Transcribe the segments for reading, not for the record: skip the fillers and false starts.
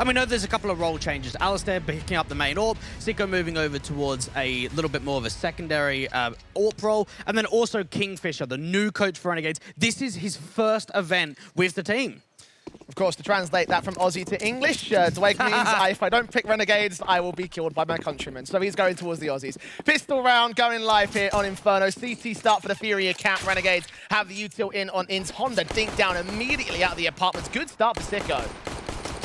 And we know there's a couple of role changes. Alistair picking up the main AWP, Sicko moving over towards a little bit more of a secondary AWP role, and then also Kingfisher, the new coach for Renegades. This is his first event with the team. Of course, to translate that from Aussie to English, Dwayne means if I don't pick Renegades, I will be killed by my countrymen. So he's going towards the Aussies. Pistol round going live here on Inferno. CT start for the FURIA camp. Renegades have the util in on Ins. Honda dink down immediately out of the apartments. Good start for Sicko.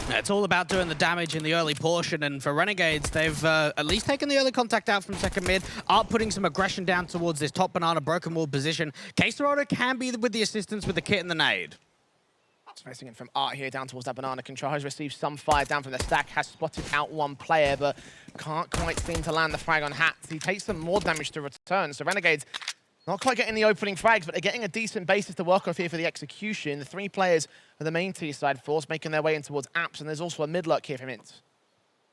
It's all about doing the damage in the early portion, and for Renegades, they've at least taken the early contact out from second mid, are putting some aggression down towards this top banana broken wall position. K-Serrano can be with the assistance with the kit and the nade. Facing it from Art here down towards that banana control. Has received some fire down from the stack. Has spotted out one player, but can't quite seem to land the frag on Hats. He takes some more damage to return. So Renegades not quite getting the opening frags, but they're getting a decent basis to work off here for the execution. The 3 players of the main T-side force making their way in towards Apps, and there's also a mid-luck here from Int.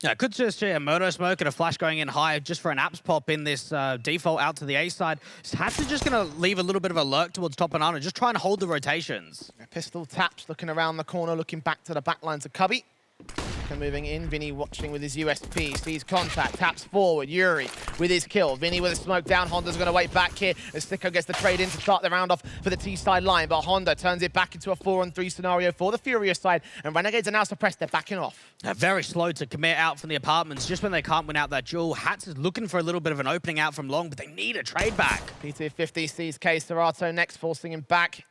Yeah, could just see a Moto Smoke and a flash going in high just for an Apps pop in this default out to the A side. Hats are just going to leave a little bit of a lurk towards top banana, just try and hold the rotations. Pistol taps, looking around the corner, looking back to the back lines of Cubby. Moving in, Vinny watching with his USP, sees contact, taps forward, Yuri with his kill. Vinny with a smoke down, Honda's going to wait back here as Sicko gets the trade in to start the round off for the T-side line, but Honda turns it back into a 4-on-3 scenario for the Furious side, and Renegades are now suppressed, they're backing off. Very slow to commit out from the apartments, just when they can't win out that duel. Hats is looking for a little bit of an opening out from long, but they need a trade back. P250 sees K-Serrano next, forcing him back.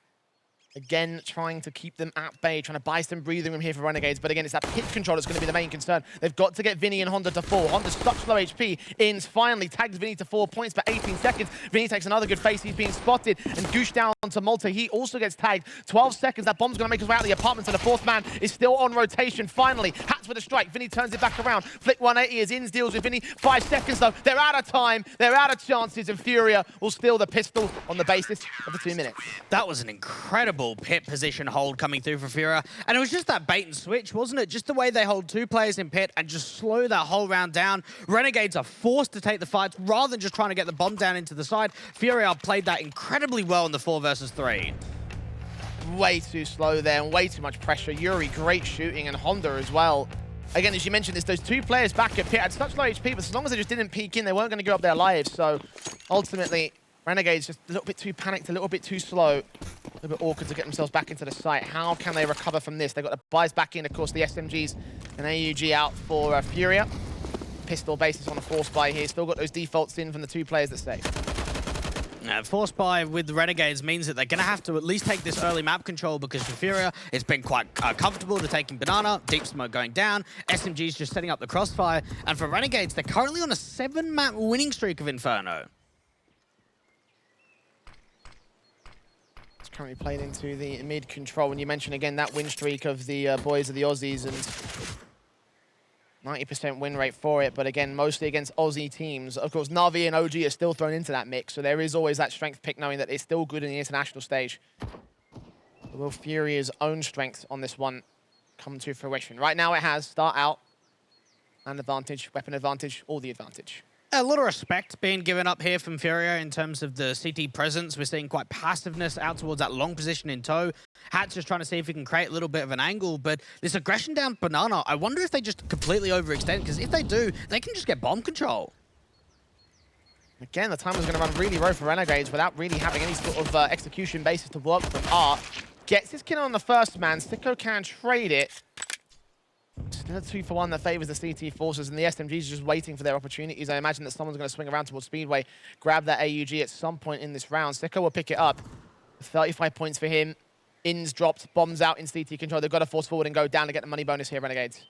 Again, trying to keep them at bay, trying to buy some breathing room here for Renegades. But again, it's that pit control that's going to be the main concern. They've got to get Vinny and Honda to 4. Honda's such low HP. Ins finally tags Vinny to 4 points for 18 seconds. Vinny takes another good face. He's being spotted. And Goosh down to Malta. He also gets tagged. 12 seconds. That bomb's going to make his way out of the apartments. And the 4th man is still on rotation. Finally, Hats with a strike. Vinny turns it back around. Flick 180 as Ins deals with Vinny. 5 seconds, though. They're out of time. They're out of chances. And Furia will steal the pistol on the basis of the 2 minutes. That was an incredible pit position hold coming through for Furia. And it was just that bait and switch, wasn't it? Just the way they hold 2 players in pit and just slow that whole round down. Renegades are forced to take the fights rather than just trying to get the bomb down into the side. Furia played that incredibly well in the 4 versus 3. Way too slow there and way too much pressure. Yuri, great shooting, and Honda as well. Again, as you mentioned, those 2 players back at pit had such low HP, but as long as they just didn't peek in, they weren't going to give up their lives. So ultimately, Renegades just a little bit too panicked, a little bit too slow, a little bit awkward to get themselves back into the site. How can they recover from this? They've got the buys back in, of course, the SMGs and AUG out for Furia. Pistol basis on a force buy here. Still got those defaults in from the 2 players that stay. Force buy with the Renegades means that they're going to have to at least take this early map control, because for Furia, it's been quite comfortable to taking Banana, Deep Smoke going down, SMGs just setting up the crossfire, and for Renegades, they're currently on a 7-map winning streak of Inferno. Currently played into the mid control. When you mention again that win streak of the boys of the Aussies, and 90% win rate for it, but again, mostly against Aussie teams. Of course, Navi and OG are still thrown into that mix, so there is always that strength pick, knowing that it's still good in the international stage. But will Furia's own strength on this one come to fruition? Right now it has start out, and advantage, weapon advantage, all the advantage. A lot of respect being given up here from Furia in terms of the CT presence. We're seeing quite passiveness out towards that long position in tow. Hat's just trying to see if he can create a little bit of an angle, but this aggression down Banana, I wonder if they just completely overextend, because if they do, they can just get bomb control. Again, the timer's going to run really low for Renegades without really having any sort of execution basis to work from Art. Gets his kill on the first man. Sicko can trade it. Still a 2-for-1 that favors the CT forces, and the SMGs are just waiting for their opportunities. I imagine that someone's going to swing around towards Speedway, grab that AUG at some point in this round. Sicko will pick it up. 35 points for him. Ins dropped, bombs out in CT control. They've got to force forward and go down to get the money bonus here, Renegades.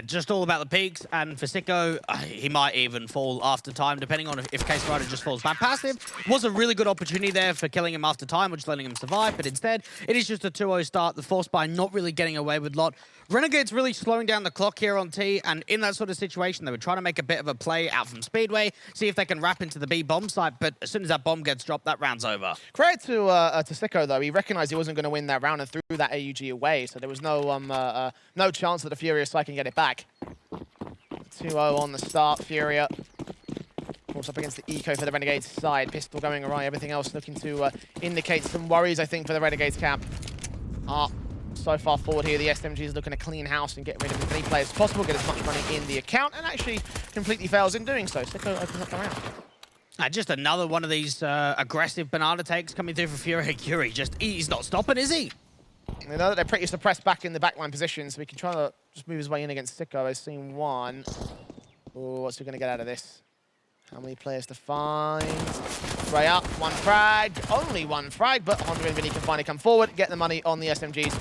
Just all about the peaks, and for Sicko, he might even fall after time, depending on if K-Serrano just falls back. Passive was a really good opportunity there for killing him after time, which letting him survive, but instead, it is just a 2-0 start. The force by not really getting away with lot. Renegades really slowing down the clock here on T, and in that sort of situation, they were trying to make a bit of a play out from Speedway, see if they can wrap into the B bomb site, but as soon as that bomb gets dropped, that round's over. Credit to Sicko, though. He recognized he wasn't going to win that round and threw that AUG away, so there was no chance that the Furious side can get it back. 2-0 on the start, Furia. Of course, up against the eco for the Renegades side. Pistol going awry, everything else looking to indicate some worries, I think, for the Renegades camp. So far forward here, the SMG is looking to clean house and get rid of as many players as possible, get as much money in the account, and actually completely fails in doing so. Sicko opens up the round. Just another one of these aggressive banana takes coming through for FURIA. Yuri he's not stopping, is he? They know that they're pretty suppressed back in the backline position, so we can try to just move his way in against Sicko. I've seen one. Oh, what's he going to get out of this? How many players to find? Spray up, one frag, only one frag, but Honda and Vinny can finally come forward, get the money on the SMGs,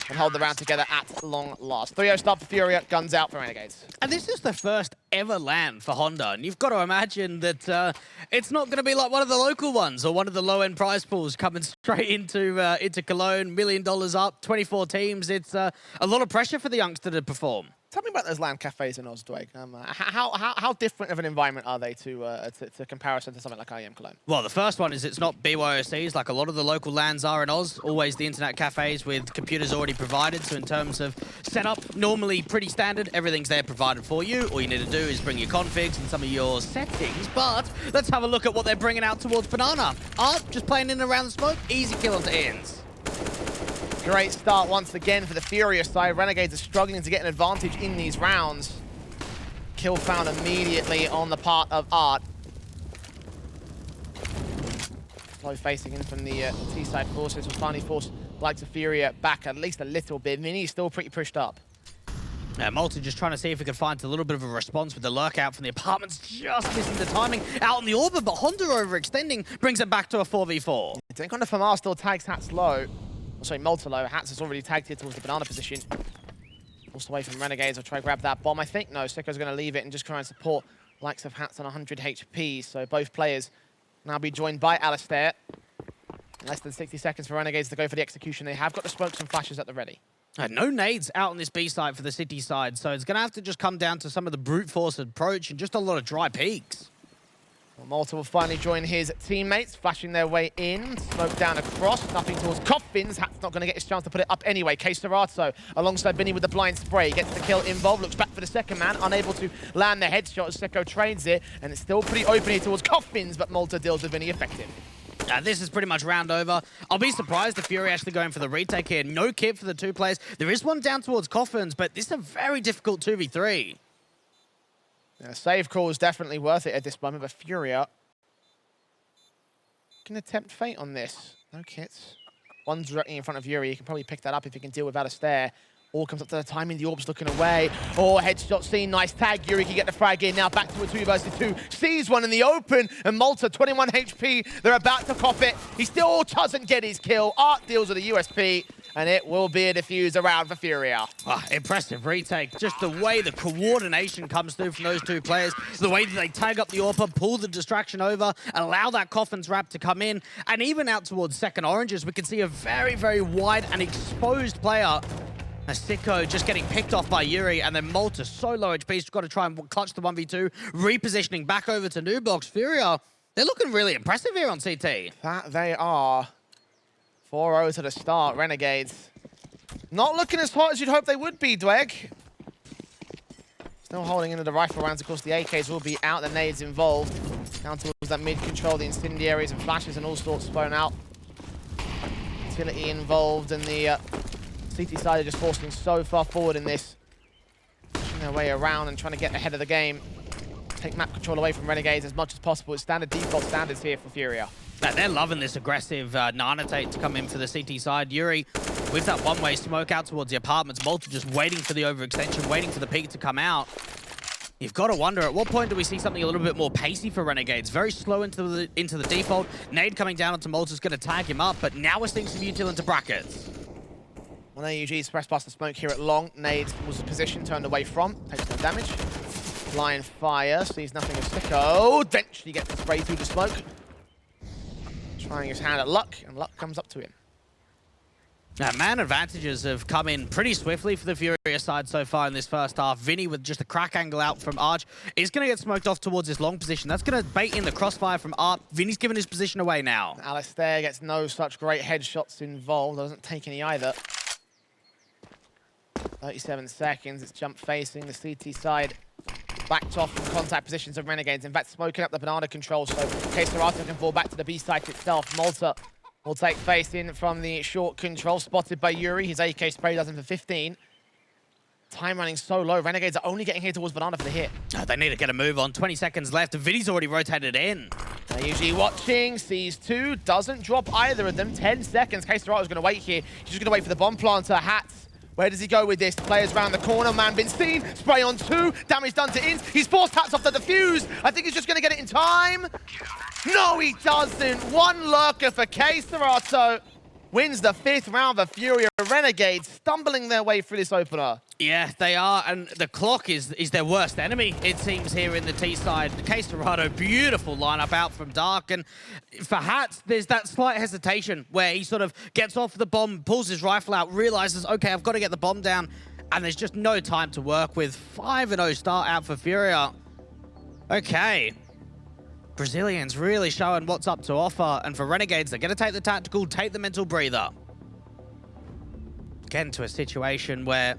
and hold the round together at long last. 3-0 start for FURIA, guns out for Renegades. And this is the first ever land for Honda, and you've got to imagine that it's not going to be like one of the local ones or one of the low-end prize pools coming straight into Cologne, $1 million up, 24 teams. It's a lot of pressure for the youngster to perform. Tell me about those land cafes in Oz, Dwayne. How different of an environment are they to comparison to something like IEM Cologne? Well, the first one is it's not BYOCs like a lot of the local lands are in Oz. Always the internet cafes with computers already provided. So in terms of setup, normally pretty standard. Everything's there provided for you. All you need to do is bring your configs and some of your settings. But let's have a look at what they're bringing out towards Banana. Art just playing in and around the smoke. Easy kill onto ends. Great start once again for the FURIA side. Renegades are struggling to get an advantage in these rounds. Kill found immediately on the part of Art. Slow facing in from the T-side forces will finally force the likes of FURIA back at least a little bit. Mini's still pretty pushed up. Malta just trying to see if he can find a little bit of a response with the lurk out from the apartments. Just missing the timing out on the orbit, but Honda overextending brings it back to a 4v4. I think Honda from R still tags Hats low. Sorry, Malta low. Hats has already tagged here towards the banana position. Forced away from Renegades. I'll try to grab that bomb. I think no, Sicko's going to leave it and just try and support likes of Hats on 100 HP. So both players now be joined by Alistair. Less than 60 seconds for Renegades to go for the execution. They have got the smokes and flashes at the ready. No nades out on this B side for the city side, so it's going to have to just come down to some of the brute force approach and just a lot of dry peaks. Well, Malta will finally join his teammates, flashing their way in. Smoke down across, nothing towards Coffins. Hat's not going to get his chance to put it up anyway. K Serato alongside Vinny with the blind spray. Gets the kill involved, looks back for the second man, unable to land the headshot as Sicko trades it. And it's still pretty open here towards Coffins, but Malta deals with Vinny effective. This is pretty much round over. I'll be surprised if FURIA actually going for the retake here. No kit for the two players. There is one down towards Coffins, but this is a very difficult 2v3. Yeah, save call is definitely worth it at this moment, but FURIA can attempt fate on this. No kits. One's directly in front of Yuri. You can probably pick that up if you can deal without a stare. All comes up to the timing. The orb's looking away. Oh, headshot seen. Nice tag. Yuri can get the frag in. Now back to a 2 versus 2. Sees one in the open. And Malta, 21 HP. They're about to cop it. He still doesn't get his kill. Art deals with a USP. And it will be a diffuser round for FURIA. Impressive retake. Just the way the coordination comes through from those two players. The way that they tag up the AWPer, pull the distraction over, allow that Coffin's wrap to come in. And even out towards second oranges, we can see a very, very wide and exposed player. Sicko just getting picked off by Yuri, and then Malta so low HP, he's got to try and clutch the 1v2, repositioning back over to New Box. FURIA, they're looking really impressive here on CT. That they are. 4-0 to the start, Renegades. Not looking as hot as you'd hope they would be, Dweg. Still holding into the rifle rounds. Of course, the AKs will be out, the nades involved. Down towards that mid-control, the incendiaries and flashes and all sorts thrown out. Utility involved, and the CT side are just forcing so far forward in this. Pushing their way around and trying to get ahead of the game. Take map control away from Renegades as much as possible. It's standard default standards here for FURIA. They're loving this aggressive Nana Tate to come in for the CT side. Yuri with that one-way smoke out towards the apartments. Malta just waiting for the overextension, waiting for the peak to come out. You've got to wonder, at what point do we see something a little bit more pacey for Renegades? Very slow into the default. Nade coming down onto Malta's going to tag him up, but now we're seeing some util into brackets. One AUG's press past the smoke here at long. Nade was the position turned away from. Takes no damage. Blind fire, sees nothing of Sicko. Eventually gets the spray through the smoke. Trying his hand at luck, and luck comes up to him. Man advantages have come in pretty swiftly for the FURIA side so far in this first half. Vinny with just a crack angle out from Arch is going to get smoked off towards his long position. That's going to bait in the crossfire from Art. Vinny's given his position away now. Alistair gets no such great headshots involved. Doesn't take any either. 37 seconds. It's jump facing the CT side. Backed off from contact positions of Renegades. In fact, smoking up the banana control so K Serato can fall back to the B site itself. Malta will take face in from the short control, spotted by Yuri. His AK spray does him for 15. Time running so low. Renegades are only getting here towards Banana for the hit. Oh, they need to get a move on. 20 seconds left. Vinny's already rotated in. They're usually watching. Sees two. Doesn't drop either of them. 10 seconds. K-Serato's going to wait here. He's just going to wait for the bomb planter. Hats. Where does he go with this? Players around the corner. Man been seen. Spray on two. Damage done to Ins. He's forced Hats off the defuse. I think he's just going to get it in time. No, he doesn't. One lurker for K-Serato. Wins the 5th round of FURIA. Renegades stumbling their way through this opener. Yeah, they are, and the clock is their worst enemy, it seems, here in the T side. K-Serato, beautiful lineup out from Dark, and for Hats, there's that slight hesitation where he sort of gets off the bomb, pulls his rifle out, realizes, okay, I've got to get the bomb down, and there's just no time to work with. 5-0 start out for FURIA. Okay. Brazilians really showing what's up to offer, and for Renegades, they're going to take the tactical, take the mental breather. Get into a situation where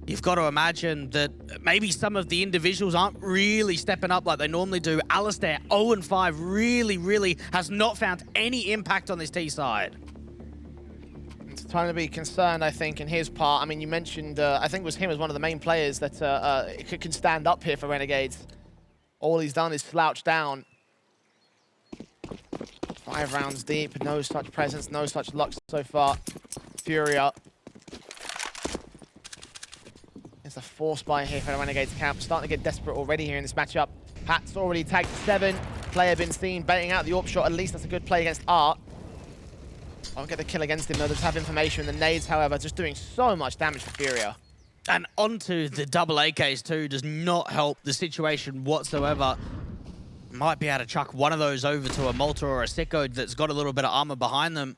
you've got to imagine that maybe some of the individuals aren't really stepping up like they normally do. Alistair, 0-5, really has not found any impact on this T side. It's time to be concerned, I think, in his part. I mean, you mentioned, I think it was him as one of the main players that can stand up here for Renegades. All he's done is slouch down. 5 rounds deep, no such presence, no such luck so far. FURIA. It's a force buy here for the Renegades camp. Starting to get desperate already here in this matchup. Hat's already tagged 7. Player been seen baiting out the AWP shot. At least that's a good play against Art. Won't get the kill against him though. They just have information. The nades, however, just doing so much damage for FURIA. And onto the double AKs too does not help the situation whatsoever. Might be able to chuck one of those over to a Malta or a Sicko that's got a little bit of armor behind them.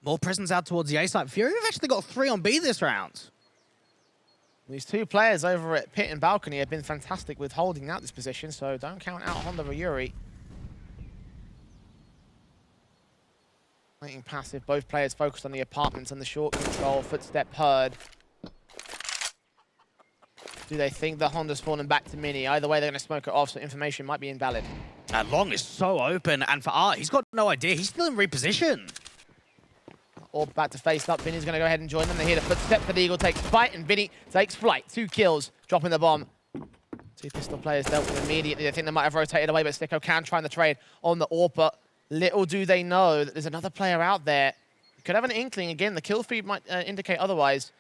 More presence out towards the A side. FURIA have actually got 3 on B this round. These 2 players over at Pit and Balcony have been fantastic with holding out this position, so don't count out Honda or Yuri. Waiting passive, both players focused on the apartments and the short control, footstep heard. Do they think the Honda's fallen back to Mini? Either way, they're going to smoke it off, so information might be invalid. Long is so open, and for Art, he's got no idea. He's still in reposition. All about to face up. Vinny's going to go ahead and join them. They hear the footstep for the Eagle, takes fight, and Vinny takes flight. 2 kills, dropping the bomb. 2 pistol players dealt with immediately. I think they might have rotated away, but Sicko can try and the trade on the AWP. But little do they know that there's another player out there. Could have an inkling. Again, the kill feed might indicate otherwise.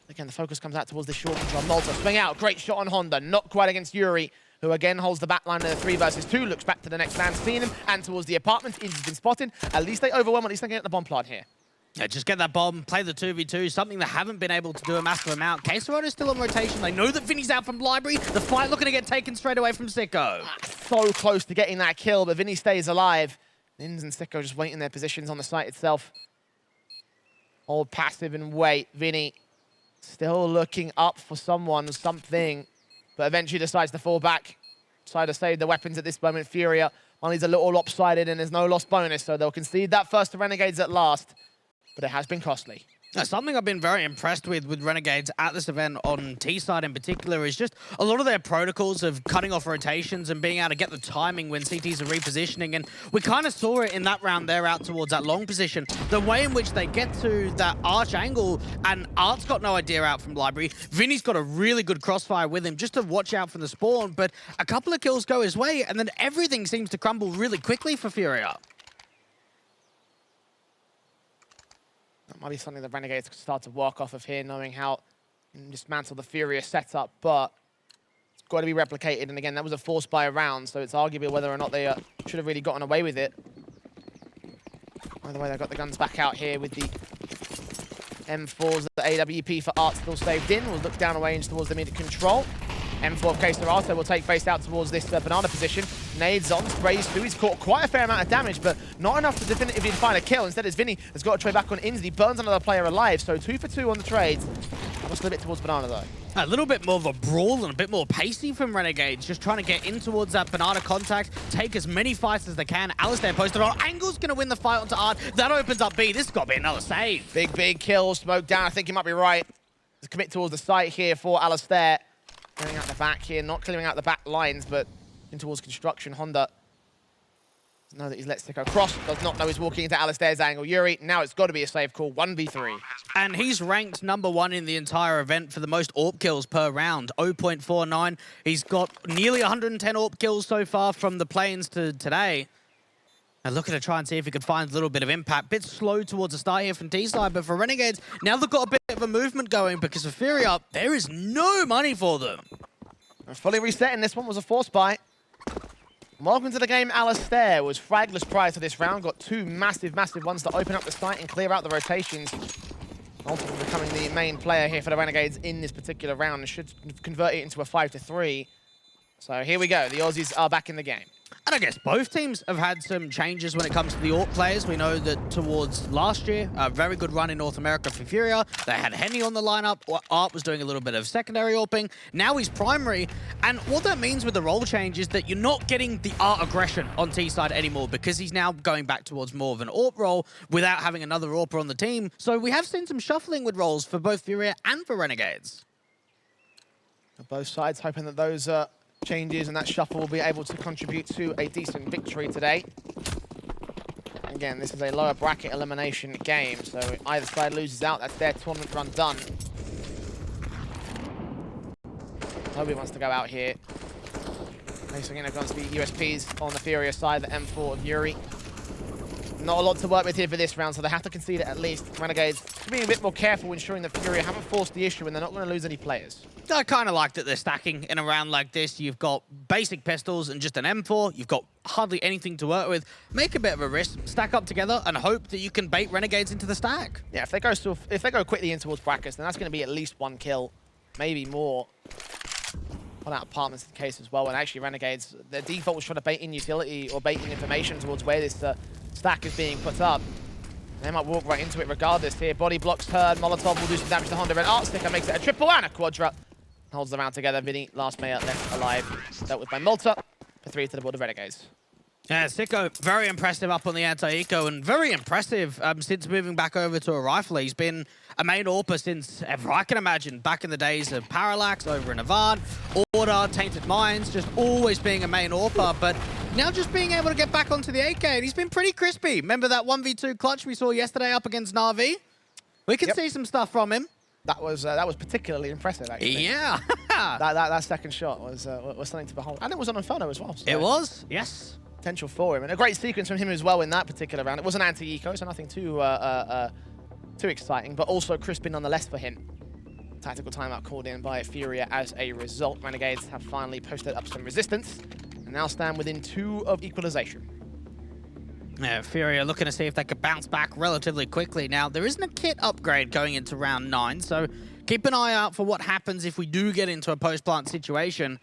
Again, the focus comes out towards the short control. Malta, swing out. Great shot on Honda. Not quite against Yuri, who again holds the back line in a 3 versus 2. Looks back to the next man, seeing him, and towards the apartment. He's been spotted. At least they overwhelm. At least they get the bomb plant here. Yeah, just get that bomb, play the 2v2, something they haven't been able to do a massive amount. K-Serato's still on rotation. They know that Vinny's out from Library. The fight looking to get taken straight away from Sicko. So close to getting that kill, but Vinny stays alive. Nins and Sicko just waiting their positions on the site itself. Hold passive and wait. Vinny still looking up for someone, something, but eventually decides to fall back. Try to save the weapons at this moment. FURIA, money's a little lopsided and there's no lost bonus, so they'll concede that first to Renegades at last. But it has been costly. Something I've been very impressed with Renegades at this event on T-side in particular is just a lot of their protocols of cutting off rotations and being able to get the timing when CTs are repositioning. And we kind of saw it in that round there out towards that long position. The way in which they get to that arch angle, and Art's got no idea out from Library. Vinny's got a really good crossfire with him just to watch out for the spawn. But a couple of kills go his way, and then everything seems to crumble really quickly for FURIA. That might be something the Renegades could start to work off of here, knowing how to dismantle the FURIA setup, but it's got to be replicated. And again, that was a force buy round, so it's arguable whether or not they should have really gotten away with it. Either way, they've got the guns back out here with the M4s. The AWP for Art still saved in. We'll look down a range towards the mid-control. M4 of K-Serato will take face out towards this banana position. Nades on, sprays through. He's caught quite a fair amount of damage, but not enough to definitively find a kill. Instead, it's Vinny has got to trade back on Insley. Burns another player alive, so 2 for 2 on the trades. Lost a little bit towards Banana, though. A little bit more of a brawl and a bit more pacey from Renegades, just trying to get in towards that Banana contact, take as many fights as they can. Alistair posted on. Angle's going to win the fight onto Art. That opens up B. This has got to be another save. Big kill. Smoke down. I think he might be right. Let's commit towards the site here for Alistair. Clearing out the back here. Not clearing out the back lines, but in towards construction. Honda Know that he's let Sicko cross. Does not know he's walking into Alistair's angle. Yuri, now it's got to be a safe call. 1v3. And he's ranked #1 in the entire event for the most AWP kills per round, 0.49. He's got nearly 110 AWP kills so far from the plains to today. And looking to try and see if he could find a little bit of impact. Bit slow towards the start here from T-side, but for Renegades, now they've got a bit of a movement going because for FURIA, there is no money for them. Fully resetting. This one was a force buy. Welcome to the game, Alistair. Was fragless prior to this round. Got two massive ones to open up the site and clear out the rotations. Ultimately becoming the main player here for the Renegades in this particular round and should convert it into a 5-3. So here we go. The Aussies are back in the game. And I guess both teams have had some changes when it comes to the AWP players. We know that towards last year, a very good run in North America for FURIA. They had Henny on the lineup. Art was doing a little bit of secondary AWPing. Now he's primary. And what that means with the role change is that you're not getting the Art aggression on T-side anymore because he's now going back towards more of an AWP role without having another AWPer on the team. So we have seen some shuffling with roles for both FURIA and for Renegades. Both sides hoping that those changes and that shuffle will be able to contribute to a decent victory today. Again, this is a lower bracket elimination game, so either side loses out, that's their tournament run done. Nobody wants to go out here. Facing in against the USPs on the FURIA side, the M4 of Yuri. Not a lot to work with here for this round, so they have to concede it at least. Renegades being a bit more careful, ensuring that FURIA haven't forced the issue and they're not going to lose any players. I kind of like that they're stacking in a round like this. You've got basic pistols and just an M4. You've got hardly anything to work with. Make a bit of a risk, stack up together, and hope that you can bait Renegades into the stack. Yeah, if they go quickly in towards brackets, then that's going to be at least one kill, maybe more. One out apartments in the case as well. And actually, Renegades, their default was trying to bait in utility or bait in information towards where this stack is being put up. They might walk right into it regardless here. Body blocks turn. Molotov will do some damage to Honda. And Art Sticker makes it a triple and a quadra. Holds the round together. Vinny, last player left alive. Dealt with by Malta. For 3 to the board of Renegades. Yeah, Sicko, very impressive up on the anti-eco and very impressive since moving back over to a rifle. He's been a main AWPer since ever I can imagine. Back in the days of Parallax over in Avant, Order, Tainted Minds, just always being a main AWPer. But now just being able to get back onto the AK, and he's been pretty crispy. Remember that 1v2 clutch we saw yesterday up against Na'Vi? We could see some stuff from him. That was particularly impressive, actually. Yeah. that second shot was something to behold. And it was on Inferno as well. So it was, yes. Potential for him. And a great sequence from him as well in that particular round. It was an anti-eco, so nothing too exciting, but also crispy nonetheless for him. Tactical timeout called in by FURIA as a result. Renegades have finally posted up some resistance and now stand within 2 of equalization. Yeah, FURIA looking to see if they could bounce back relatively quickly. Now, there isn't a kit upgrade going into round 9, so keep an eye out for what happens if we do get into a post-plant situation.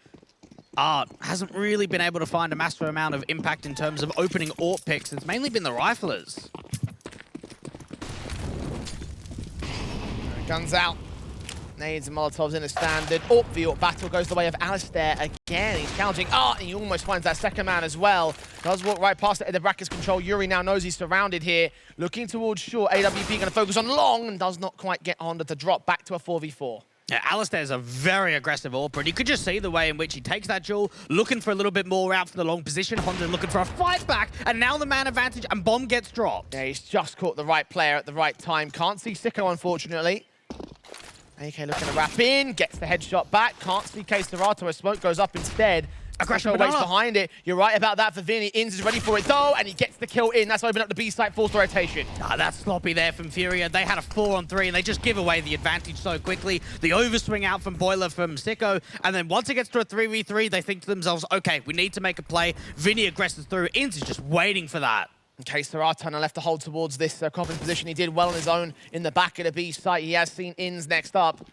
Art hasn't really been able to find a massive amount of impact in terms of opening AWP picks. It's mainly been the riflers. Guns out. Nades and Molotovs in a standard. AWP v AWP battle goes the way of Alistair again. He's challenging Art, and he almost finds that second man as well. Does walk right past it at the brackets control. Yuri now knows he's surrounded here. Looking towards short. AWP going to focus on long and does not quite get Honda to drop back to a 4v4. Yeah, Alistair's a very aggressive AWPer, and you could just see the way in which he takes that duel, looking for a little bit more out from the long position. Honda looking for a fight back, and now the man advantage, and bomb gets dropped. Yeah, he's just caught the right player at the right time. Can't see Sicko, unfortunately. AK looking to wrap in, gets the headshot back. Can't see K Serato as smoke goes up instead. Aggression waits behind it. You're right about that for Vinny. Inns is ready for it though, and he gets the kill in. That's opened up the B site, forced rotation. Ah, that's sloppy there from FURIA. They had a 4-on-3, and they just give away the advantage so quickly. The overswing out from Boiler from Sicko, and then once it gets to a 3v3, they think to themselves, okay, we need to make a play. Vinny aggresses through. Inns is just waiting for that. Okay, Serato left to hold towards this Coppins position. He did well on his own in the back of the B site. He has seen Inns next up.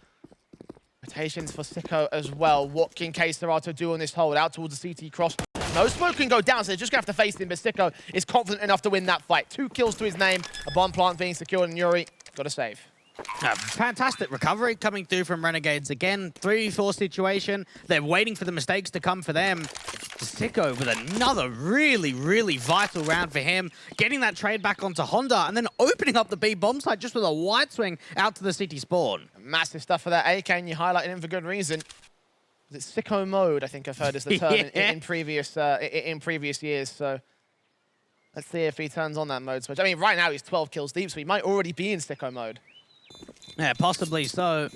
Rotations for Sicko as well. What can K Serato do on this hold? Out towards the CT cross. No smoke can go down, so they're just going to have to face him, but Sicko is confident enough to win that fight. 2 kills to his name. A bomb plant being secured, and Yuri got a save. Fantastic recovery coming through from Renegades again. 3v4 situation. They're waiting for the mistakes to come for them. Sicko with another really, really vital round for him. Getting that trade back onto Honda and then opening up the B bomb site just with a wide swing out to the city spawn. Massive stuff for that AK, and you highlighted him for good reason. It's Sicko mode, I think I've heard is the term in previous years. So Let's see if he turns on that mode switch. I mean, right now he's 12 kills deep, so he might already be in sicko mode. Yeah, possibly so.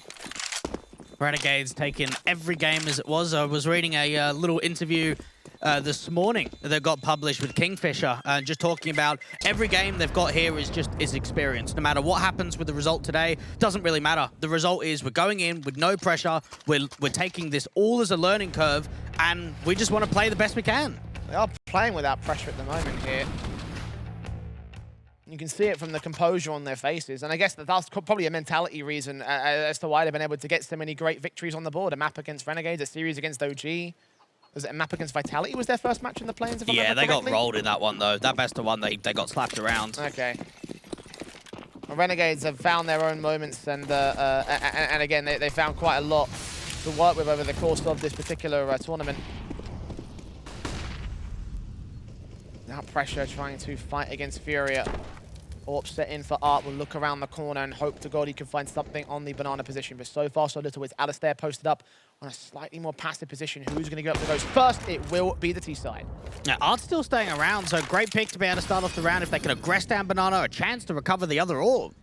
Renegades taking every game as it was. I was reading a little interview this morning that got published with Kingfisher, just talking about every game they've got here is experience. No matter what happens with the result today, doesn't really matter. The result is we're going in with no pressure. We're taking this all as a learning curve, and we just want to play the best we can. They are playing without pressure at the moment here. You can see it from the composure on their faces, and I guess that's probably a mentality reason as to why they've been able to get so many great victories on the board. A map against Renegades, a series against OG. Was it a map against Vitality? Was their first match in the play-ins? Yeah, they got rolled in that one, though. That best of one, they got slapped around. Okay. Well, Renegades have found their own moments, and again, they found quite a lot to work with over the course of this particular tournament. Now pressure, trying to fight against FURIA. Orp set in for Art, will look around the corner and hope to God he can find something on the banana position. But so far, so little. It's Alistair posted up on a slightly more passive position. Who's going to get up to those first? It will be the T side. Now, Art's still staying around, so great pick to be able to start off the round. If they can aggress down banana, a chance to recover the other orb.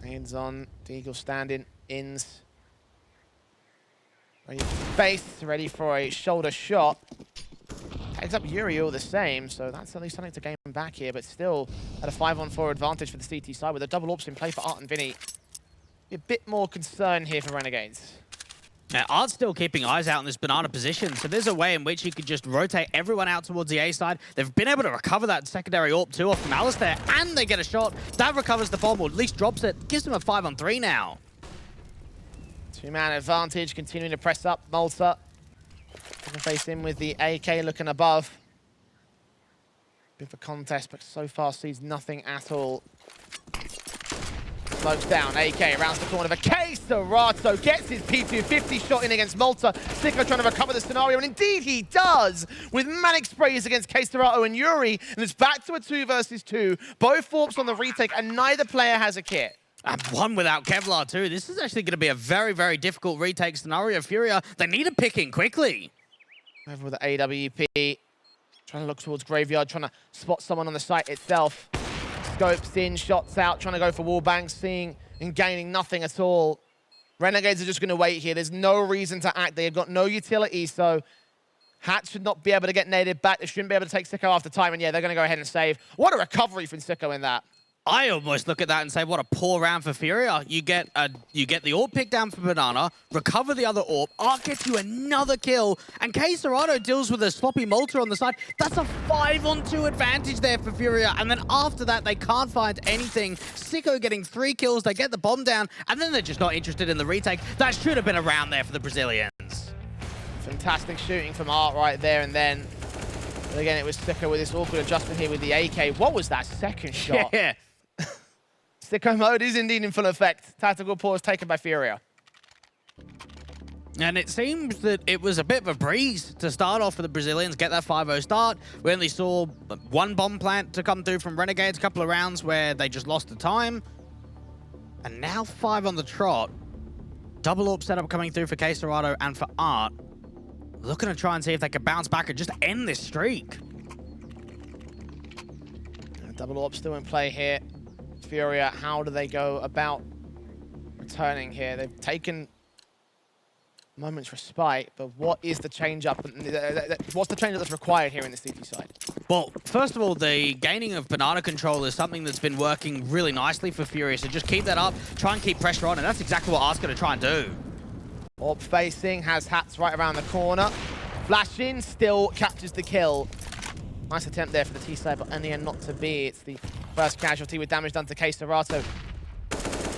Hands on, Deagle standing, ins. Ready for face, ready for a shoulder shot. Tags up Yuri all the same, so that's at least something to gain back here, but still at a 5-on-4 advantage for the CT side with a double ops in play for Art and Vinny. Be a bit more concern here for Renegades. Now, Art's still keeping eyes out in this banana position, so there's a way in which he could just rotate everyone out towards the A side. They've been able to recover that secondary AWP too off from Alistair, and they get a shot. That recovers the bomb, or at least drops it. Gives them a 5-on-3 now. Two-man advantage, continuing to press up. Malta going to face in with the AK looking above. Bit of a contest, but so far sees nothing at all. Smokes down, AK rounds the corner of a case. Serato gets his P250 shot in against Malta. sicko trying to recover the scenario, and indeed he does, with manic sprays against Case Serato and Yuri, and it's back to a 2 versus 2. Both Forks on the retake, and neither player has a kit. And one without Kevlar too. This is actually going to be a very, very difficult retake scenario. FURIA, they need a pick in quickly. Over with the AWP, trying to look towards Graveyard, trying to spot someone on the site itself. Scopes in, shots out, trying to go for wallbangs, seeing and gaining nothing at all. Renegades are just going to wait here. There's no reason to act. They have got no utility, so Hat should not be able to get naded back. They shouldn't be able to take sicko after time, and yeah, they're going to go ahead and save. What a recovery from sicko in that. I almost look at that and say, what a poor round for FURIA. You get the AWP pick down for Banana, recover the other AWP, Art gets you another kill, and K Serato deals with a sloppy Malta on the side. That's a 5-on-2 advantage there for FURIA, and then after that, they can't find anything. sicko getting 3 kills, they get the bomb down, and then they're just not interested in the retake. That should have been a round there for the Brazilians. Fantastic shooting from Art right there and then. But again, it was sicko with this awkward adjustment here with the AK. What was that second shot? Yeah. Sicko mode is indeed in full effect. Tactical pause taken by FURIA. And it seems that it was a bit of a breeze to start off for the Brazilians, get that 5-0 start. We only saw one bomb plant to come through from Renegades, a couple of rounds where they just lost the time. And now 5 on the trot. Double AWP setup coming through for K Serato and for Art. Looking to try and see if they can bounce back and just end this streak. Double AWP still in play here. FURIA, how do they go about returning here? They've taken moments respite, but what is the change-up? What's the change-up that's required here in the CT side? Well, first of all, the gaining of banana control is something that's been working really nicely for FURIA, so just keep that up, try and keep pressure on, and that's exactly what Art's going to try and do. AWP facing, has Hats right around the corner. Flash in, still captures the kill. Nice attempt there for the T side, but in the end not to be. It's the first casualty with damage done to K Serato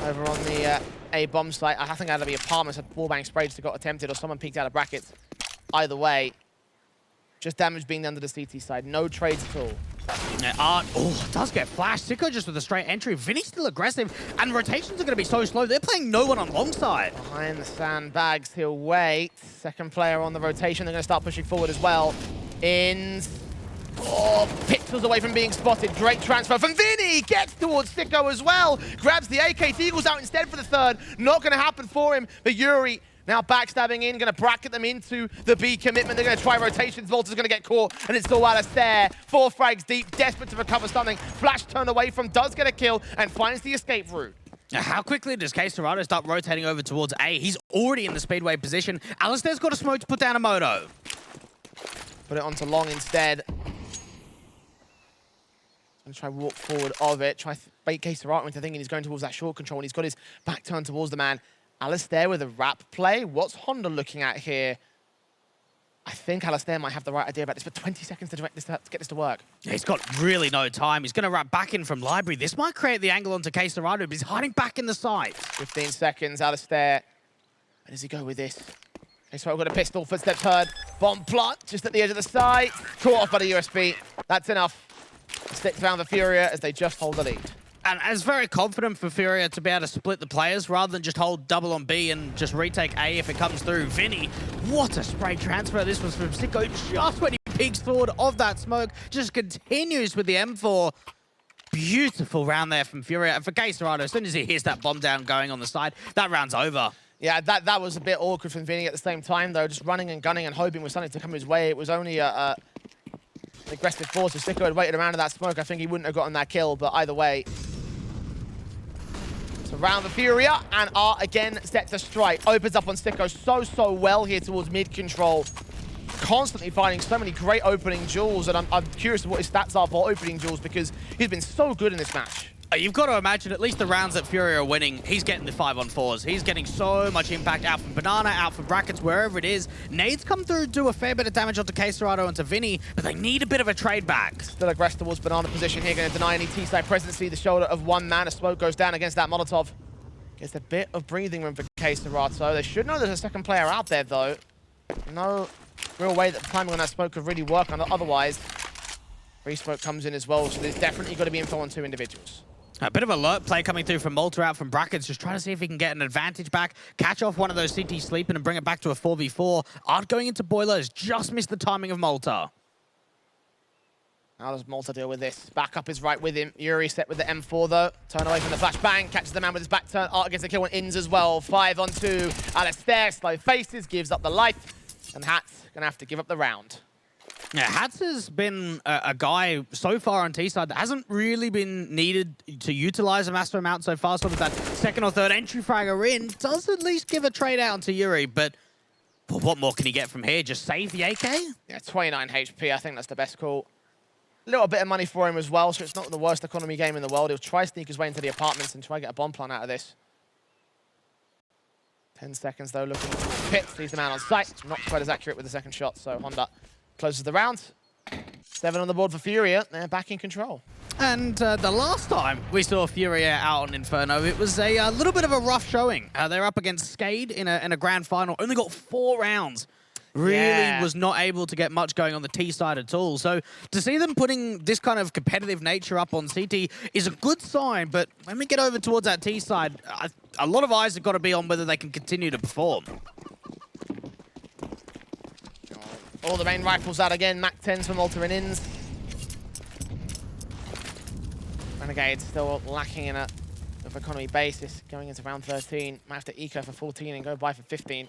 over on the A bomb site. I think either the apartments had wallbang sprays that got attempted, or someone peeked out of brackets. Either way, just damage being done to the CT side. No trades at all. Art, does get flashed. sicko just with a straight entry. Vinny's still aggressive, and rotations are going to be so slow. They're playing no one on long side. Behind the sandbags, he'll wait. Second player on the rotation. They're going to start pushing forward as well. Pixels away from being spotted. Great transfer from Vinny. Gets towards sicko as well. Grabs the AK. Deagle's out instead for the third. Not going to happen for him. But Yuri Now backstabbing in, gonna bracket them into the B commitment. They're gonna try rotations. Volta's gonna get caught, and it's still Alistair. 4 frags deep, desperate to recover something. Flash turned away from, does get a kill, and finds the escape route. Now, how quickly does K-Serrano start rotating over towards A? He's already in the speedway position. Alistair's got a smoke to put down a moto. Put it onto long instead. Gonna try walk forward of it. Try bait K-Serrano into thinking he's going towards that short control, and he's got his back turned towards the man. Alistair with a wrap play. What's Honda looking at here? I think Alistair might have the right idea about this, but 20 seconds to get this to work. Yeah, he's got really no time. He's going to wrap back in from library. This might create the angle onto K-Serrano, but he's hiding back in the side. 15 seconds, Alistair. Where does he go with this? K-Serrano got a pistol, footsteps heard. Bomb plot just at the edge of the site. Caught off by the USB. That's enough. Sticks down the FURIA as they just hold the lead. And it's very confident for FURIA to be able to split the players rather than just hold double on B and just retake A if it comes through. Vinny, what a spray transfer this was from Sicko. Just when he peeks forward of that smoke, just continues with the M4. Beautiful round there from FURIA. And for K-Serrano, as soon as he hears that bomb down going on the side, that round's over. Yeah, that was a bit awkward from Vinny at the same time, though. Just running and gunning and hoping with something to come his way. It was only an aggressive force. If Sicko had waited around in that smoke, I think he wouldn't have gotten that kill. But either way, around the FURIA, and are again set to strike. Opens up on Sicko so well here towards mid-control. Constantly finding so many great opening duels, and I'm curious what his stats are for opening duels because he's been so good in this match. You've got to imagine at least the rounds that FURIA are winning, he's getting the 5-on-4s. He's getting so much impact out from Banana, out from brackets, wherever it is. Nades come through, do a fair bit of damage onto K-Serrano and to Vinny, but they need a bit of a trade back. Still aggressive towards Banana position here, going to deny any T-side presence. The shoulder of one man. A smoke goes down against that Molotov. Gets a bit of breathing room for K-Serrano. They should know there's a second player out there, though. No real way that the timing on that smoke could really work on it. Otherwise, free smoke comes in as well, so there's definitely got to be info on 2 individuals. A bit of alert play coming through from Malta out from brackets, just trying to see if he can get an advantage back, catch off one of those CT sleeping and bring it back to a 4v4. Art going into Boiler has just missed the timing of Malta. How does Malta deal with this? Backup is right with him. Yuri set with the M4 though. Turn away from the flashbang, catches the man with his back turn. Art gets a kill on Ins as well. 5-on-2. Alistair, slow faces, gives up the life. And Hat's gonna have to give up the round. Yeah, Hats has been a guy so far on T-side that hasn't really been needed to utilize a massive amount so far. Sort of that second or third entry fragger in does at least give a trade out to Yuri, but what more can he get from here? Just save the AK? Yeah, 29 HP. I think that's the best call. A little bit of money for him as well, so it's not the worst economy game in the world. He'll try sneak his way into the apartments and try to get a bomb plant out of this. 10 seconds though, looking for the pit. Sees the man on sight. Not quite as accurate with the second shot, so Honda closes the round. 7 on the board for FURIA. They're back in control. And the last time we saw FURIA out on Inferno, it was a little bit of a rough showing. They're up against Skade in a grand final. Only got 4 rounds. Really was not able to get much going on the T side at all. So to see them putting this kind of competitive nature up on CT is a good sign. But when we get over towards that T side, a lot of eyes have got to be on whether they can continue to perform. All the main rifles out again. Mac-10s from Malta and Ins. Renegades still lacking in a economy basis. Going into round 13. Might have to eco for 14 and go buy for 15.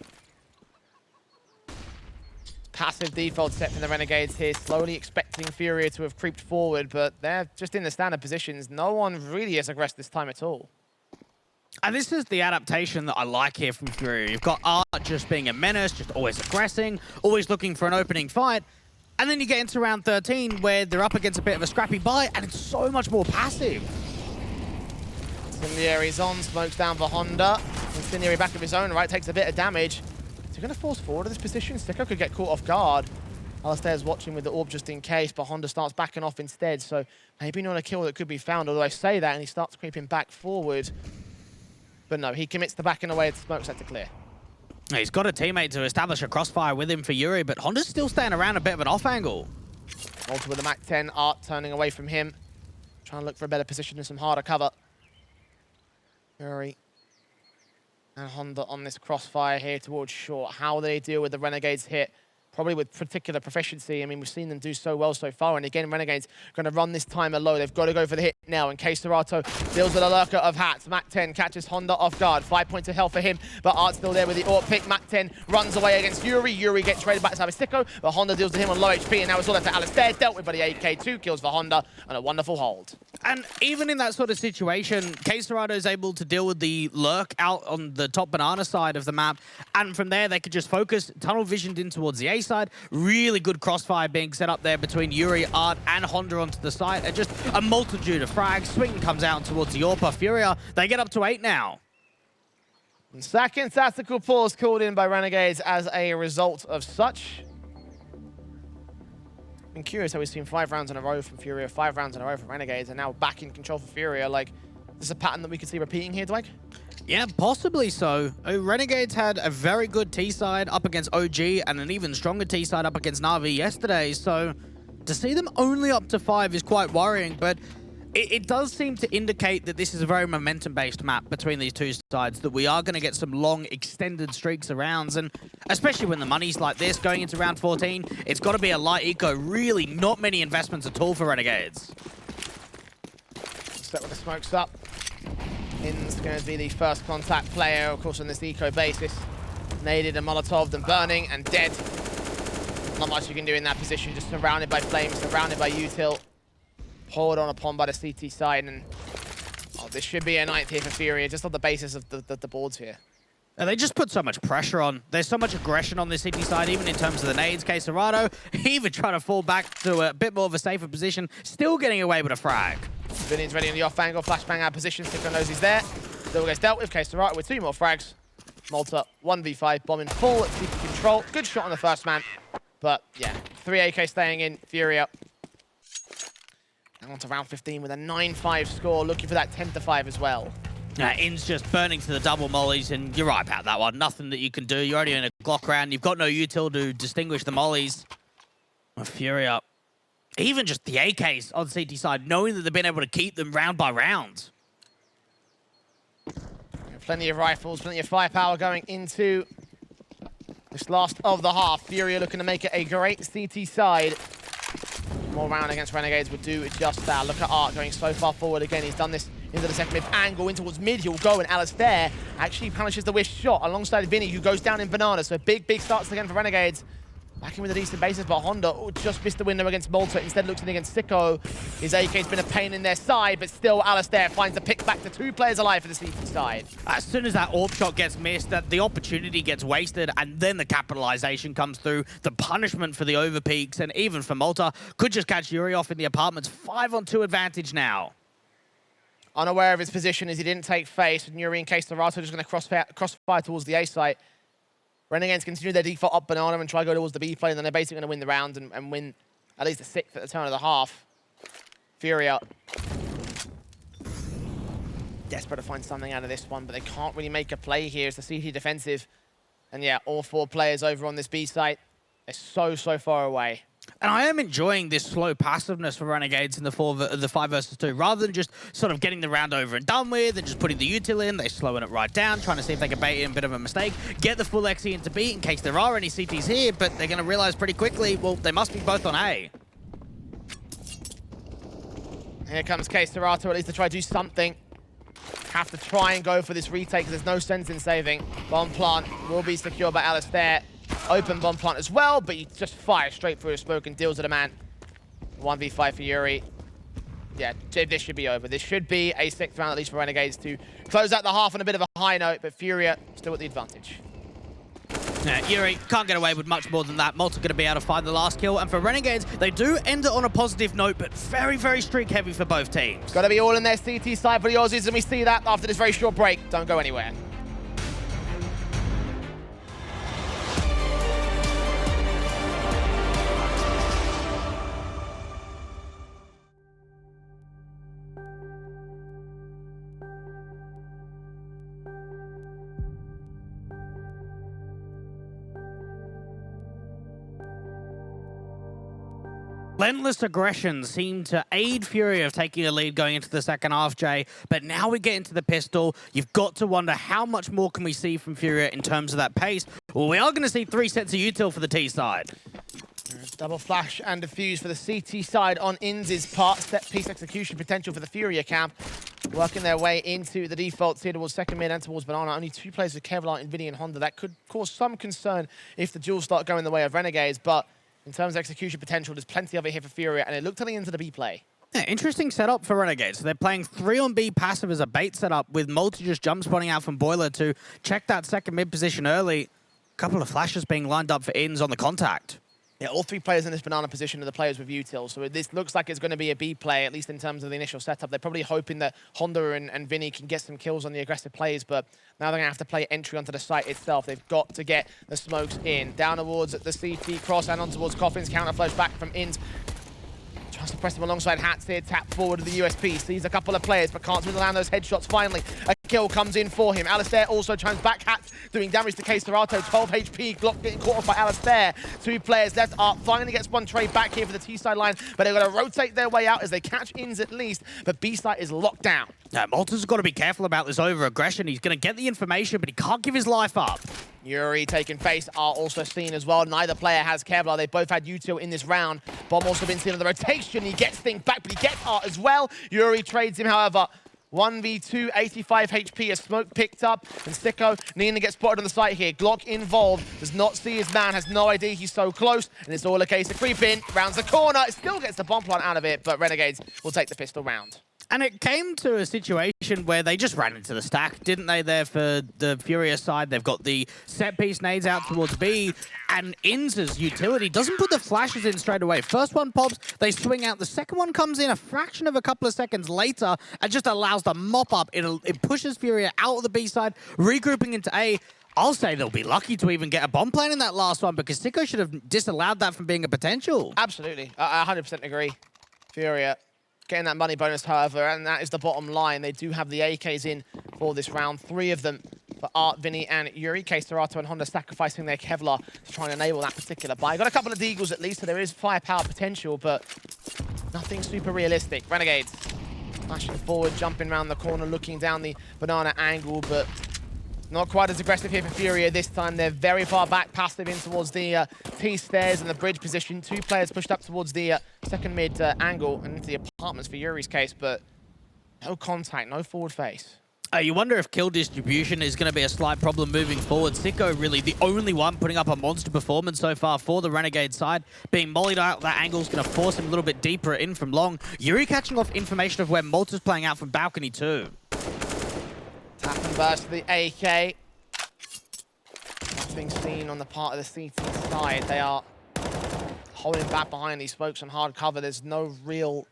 Passive default set from the Renegades here. Slowly expecting FURIA to have creeped forward, but they're just in the standard positions. No one really has aggressed this time at all. And this is the adaptation that I like here from FURIA. You've got Art just being a menace, just always aggressing, always looking for an opening fight. And then you get into round 13 where they're up against a bit of a scrappy buy, and it's so much more passive. Incendiary's on, smokes down for Honda. Incendiary back of his own right, takes a bit of damage. Is he going to force forward to this position? Sicko could get caught off guard. Alistair's watching with the orb just in case, but Honda starts backing off instead, so maybe not a kill that could be found, although I say that and he starts creeping back forward. But no, he commits to backing away at the smoke set to clear. He's got a teammate to establish a crossfire with him for Yuri, but Honda's still staying around a bit of an off angle. Malta with the Mac-10, Art turning away from him. Trying to look for a better position and some harder cover. Yuri and Honda on this crossfire here towards short. How do they deal with the Renegades hit? probably with particular proficiency. I mean, we've seen them do so well so far. And again, Renegades going to run this timer low. They've got to go for the hit now. In case Serato deals with a lurker of hats. Mac 10 catches Honda off guard. 5 points of health for him, but Art's still there with the AWP pick. Mac 10 runs away against Yuri. Yuri gets traded back to Sicko, but Honda deals to him on low HP, and now it's all left to Alistair. Dealt with by the AK. 2 kills for Honda, and a wonderful hold. And even in that sort of situation, K-Serrano is able to deal with the lurk out on the top banana side of the map. And from there, they could just focus, tunnel visioned in towards the A side. Really good crossfire being set up there between Yuri, Art, and Honda onto the side. And just a multitude of frags. Swing comes out towards the AWP. FURIA, they get up to 8 now. And second tactical pause called in by Renegades as a result of such. I'm curious how we've seen 5 rounds in a row from FURIA, 5 rounds in a row from Renegades, and now back in control for FURIA. Like, this is a pattern that we could see repeating here, Dwight? Yeah, possibly so. Renegades had a very good T-side up against OG and an even stronger T-side up against Na'Vi yesterday, so to see them only up to 5 is quite worrying, but it does seem to indicate that this is a very momentum-based map between these two sides, that we are going to get some long, extended streaks of rounds, and especially when the money's like this, going into round 14, it's got to be a light eco. Really not many investments at all for Renegades. Set with the smokes up. In's going to be the first contact player, of course, on this eco basis. Naded and Molotov, then burning and dead. Not much you can do in that position, just surrounded by flames, surrounded by util. Poured on upon by the CT side, and this should be a 9th here for FURIA, just on the basis of the boards here. And they just put so much pressure on. There's so much aggression on this CT side, even in terms of the nades. K-Serrano, even trying to fall back to a bit more of a safer position, still getting away with a frag. Vinny's ready on the off angle, flashbang out of position, Sicko knows he's there. Still gets dealt with, K-Serrano with 2 more frags. Malta, 1v5, bomb in full, keep control. Good shot on the first man, but yeah, 3 AK staying in, FURIA. On to round 15 with a 9-5 score, looking for that 10-5 as well. In's just burning to the double mollies, and you're right about that one. Nothing that you can do. You're already in a Glock round. You've got no util to distinguish the mollies. FURIA, even just the AKs on the CT side, knowing that they've been able to keep them round by round. Plenty of rifles, plenty of firepower going into this last of the half. FURIA looking to make it a great CT side. More round against Renegades would do just that. Look at Art going so far forward again. He's done this into the second mid angle, in towards mid. He'll go, and Alistair actually punishes the whiff shot alongside Vinny, who goes down in banana. So big starts again for Renegades. Back in with a decent basis, but Honda just missed the window against Malta. Instead looks in against Sicko. His AK's been a pain in their side, but still Alistair finds the pick back to 2 players alive for the CT side. As soon as that AWP shot gets missed, that the opportunity gets wasted, and then the capitalization comes through. The punishment for the overpeaks, and even for Malta, could just catch Yuri off in the apartments. 5-on-2 advantage now. Unaware of his position as he didn't take face, and Yuri and K-Serrano just going to crossfire towards the A site. Renegades continue their default up banana and try to go towards the B plane, and then they're basically going to win the round and win at least the 6th at the turn of the half. FURIA desperate to find something out of this one, but they can't really make a play here. It's the CT defensive. And yeah, all 4 players over on this B site. They're so far away. And I am enjoying this slow passiveness for Renegades in the 5 versus 2. Rather than just sort of getting the round over and done with and just putting the util in, they're slowing it right down, trying to see if they can bait in a bit of a mistake, get the full XE into B in case there are any CTs here, but they're going to realize pretty quickly, well, they must be both on A. Here comes K-Serrano, at least to try to do something. Have to try and go for this retake, because there's no sense in saving. Bomb plant will be secured by Alistair. Open bomb plant as well, but he just fires straight through his smoke and deals with a man. 1v5 for Yuri. Yeah, this should be over. This should be a 6th round, at least for Renegades, to close out the half on a bit of a high note, but FURIA still with the advantage. Yuri can't get away with much more than that. Malta going to be able to find the last kill, and for Renegades, they do end it on a positive note, but very streak heavy for both teams. Got to be all in their CT side for the Aussies, and we see that after this very short break. Don't go anywhere. Relentless aggression seemed to aid FURIA of taking a lead going into the second half, Jay. But now we get into the pistol. You've got to wonder how much more can we see from FURIA in terms of that pace. Well, we are going to see 3 sets of util for the T side. Double flash and defuse for the CT side on Inz's part. Set piece execution potential for the FURIA camp. Working their way into the defaults here towards second mid and towards Banana. Only 2 players with Kevlar, Vinny, and Honda. That could cause some concern if the duels start going the way of Renegades. But in terms of execution potential, there's plenty of it here for FURIA. And it looked into the B play. Yeah, interesting setup for Renegades. They're playing 3 on B passive as a bait setup with Multi just jump spawning out from Boiler to check that second mid position early. A couple of flashes being lined up for Inns on the contact. Yeah, all 3 players in this Banana position are the players with util, so this looks like it's going to be a B play, at least in terms of the initial setup. They're probably hoping that Honda and Vinny can get some kills on the aggressive plays, but now they're going to have to play entry onto the site itself. They've got to get the smokes in. Down towards the CT cross and on towards Coffin's counter flash back from Inns. Tries to press him alongside Hats here, tap forward to the USP. Sees a couple of players, but can't land those headshots finally. A kill comes in for him. Alistair also chimes back. Hats doing damage to K-Serato. 12 HP. Glock getting caught off by Alistair. 2 players left. Art finally gets one trade back here for the T-side line, but they're going to rotate their way out as they catch Inns at least, but B-side is locked down. Yeah, Malta's got to be careful about this over-aggression. He's going to get the information, but he can't give his life up. Yuri taking face are also seen as well. Neither player has Kevlar. They both had util in this round. Bomb also been seen on the rotation. He gets things back, but he gets Art as well. Yuri trades him, however. 1v2, 85 HP, a smoke picked up, and Sicko, Nina gets spotted on the site here. Glock involved, does not see his man, has no idea he's so close, and it's all a case of creeping, rounds the corner, it still gets the bomb plant out of it, but Renegades will take the pistol round. And it came to a situation where they just ran into the stack, didn't they, there for the FURIA side? They've got the set-piece nades out towards B, and Inz's utility doesn't put the flashes in straight away. First one pops, they swing out. The second one comes in a fraction of a couple of seconds later and just allows the mop-up. It pushes FURIA out of the B side, regrouping into A. I'll say they'll be lucky to even get a bomb plant in that last one because Sicko should have disallowed that from being a potential. Absolutely. I 100% agree. FURIA getting that money bonus, however, and that is the bottom line. They do have the AKs in for this round. 3 of them for Art, Vinny, and Yuri. K-Serato and Honda sacrificing their Kevlar to try and enable that particular buy. Got a couple of Deagles at least, so there is firepower potential, but nothing super realistic. Renegades flashing forward, jumping around the corner, looking down the Banana angle, but not quite as aggressive here for FURIA this time. They're very far back, passive in towards the T-stairs and the bridge position. 2 players pushed up towards the second mid angle and into the apartments for Yuri's case, but no contact, no forward face. You wonder if kill distribution is going to be a slight problem moving forward. Sicko really the only one putting up a monster performance so far for the Renegade side. Being mollied out, that angle is going to force him a little bit deeper in from long. Yuri catching off information of where Malta's playing out from balcony too. Tap and burst to the AK. Nothing seen on the part of the CT side. They are holding back behind these folks on hard cover. There's no real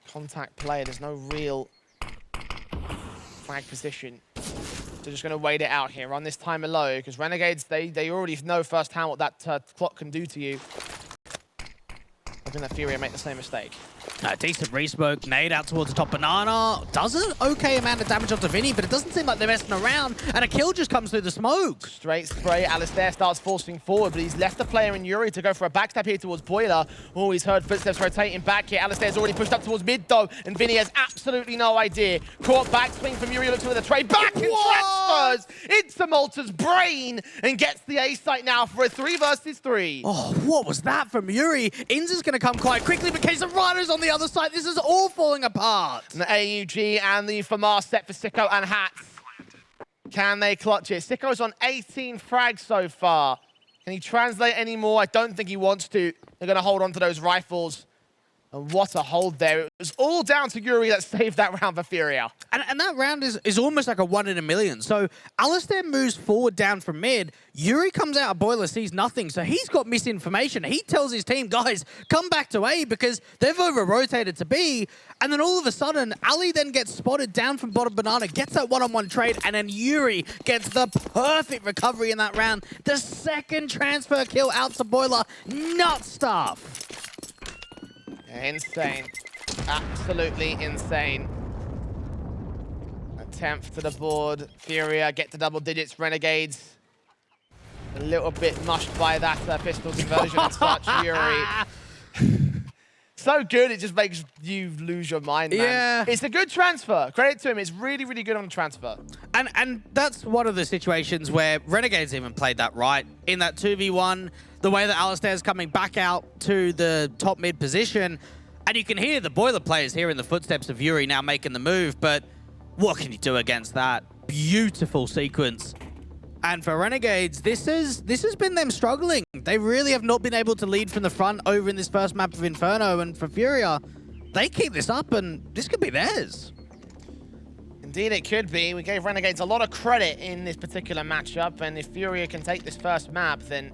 contact play. There's no real flag position. They're just going to wait it out here. Run this timer low because Renegades, they already know firsthand what that clock can do to you. Hoping that FURIA make the same mistake. Decent re-smoke, nade out towards the top Banana. Does an okay amount of damage onto Vinny, but it doesn't seem like they're messing around, and a kill just comes through the smoke. Straight spray, Alistair starts forcing forward, but he's left the player in Yuri to go for a backstab here towards Boiler. Oh, he's heard footsteps rotating back here. Alistair's already pushed up towards mid though, and Vinny has absolutely no idea. Caught back, swing from Yuri, looks for the trade, back and transfers into Malta's brain, and gets the A site now for a 3 versus 3. Oh, what was that from Yuri? Inz is going to come quite quickly, but K-Serato's on the other side. This is all falling apart. And the AUG and the FAMAS set for Sicko and Hats. Can they clutch it? Sicko's on 18 frags so far. Can he translate any more? I don't think he wants to. They're going to hold on to those rifles. And what a hold there. It was all down to Yuri that saved that round for FURIA. And that round is almost like a 1 in a million. So Alistair moves forward down from mid. Yuri comes out of Boiler, sees nothing. So he's got misinformation. He tells his team, guys, come back to A because they've over-rotated to B. And then all of a sudden, Ali then gets spotted down from bottom Banana, gets that one-on-one trade, and then Yuri gets the perfect recovery in that round. The second transfer kill out to Boiler. Nut stuff. Insane. Absolutely insane. A 10th to the board. FURIA get to double digits. Renegades a little bit mushed by that pistol conversion and such. Yuri So good, it just makes you lose your mind, man. Yeah. It's a good transfer. Credit to him. It's really, really good on the transfer. And that's one of the situations where Renegades even played that right. In that 2v1, the way that Alistair's coming back out to the top mid position, and you can hear the boiler players hearing the footsteps of Yuri now making the move, but what can you do against that? Beautiful sequence. And for Renegades, this has been them struggling. They really have not been able to lead from the front over in this first map of Inferno. And for FURIA, they keep this up and this could be theirs. Indeed, it could be. We gave Renegades a lot of credit in this particular matchup. And if FURIA can take this first map, then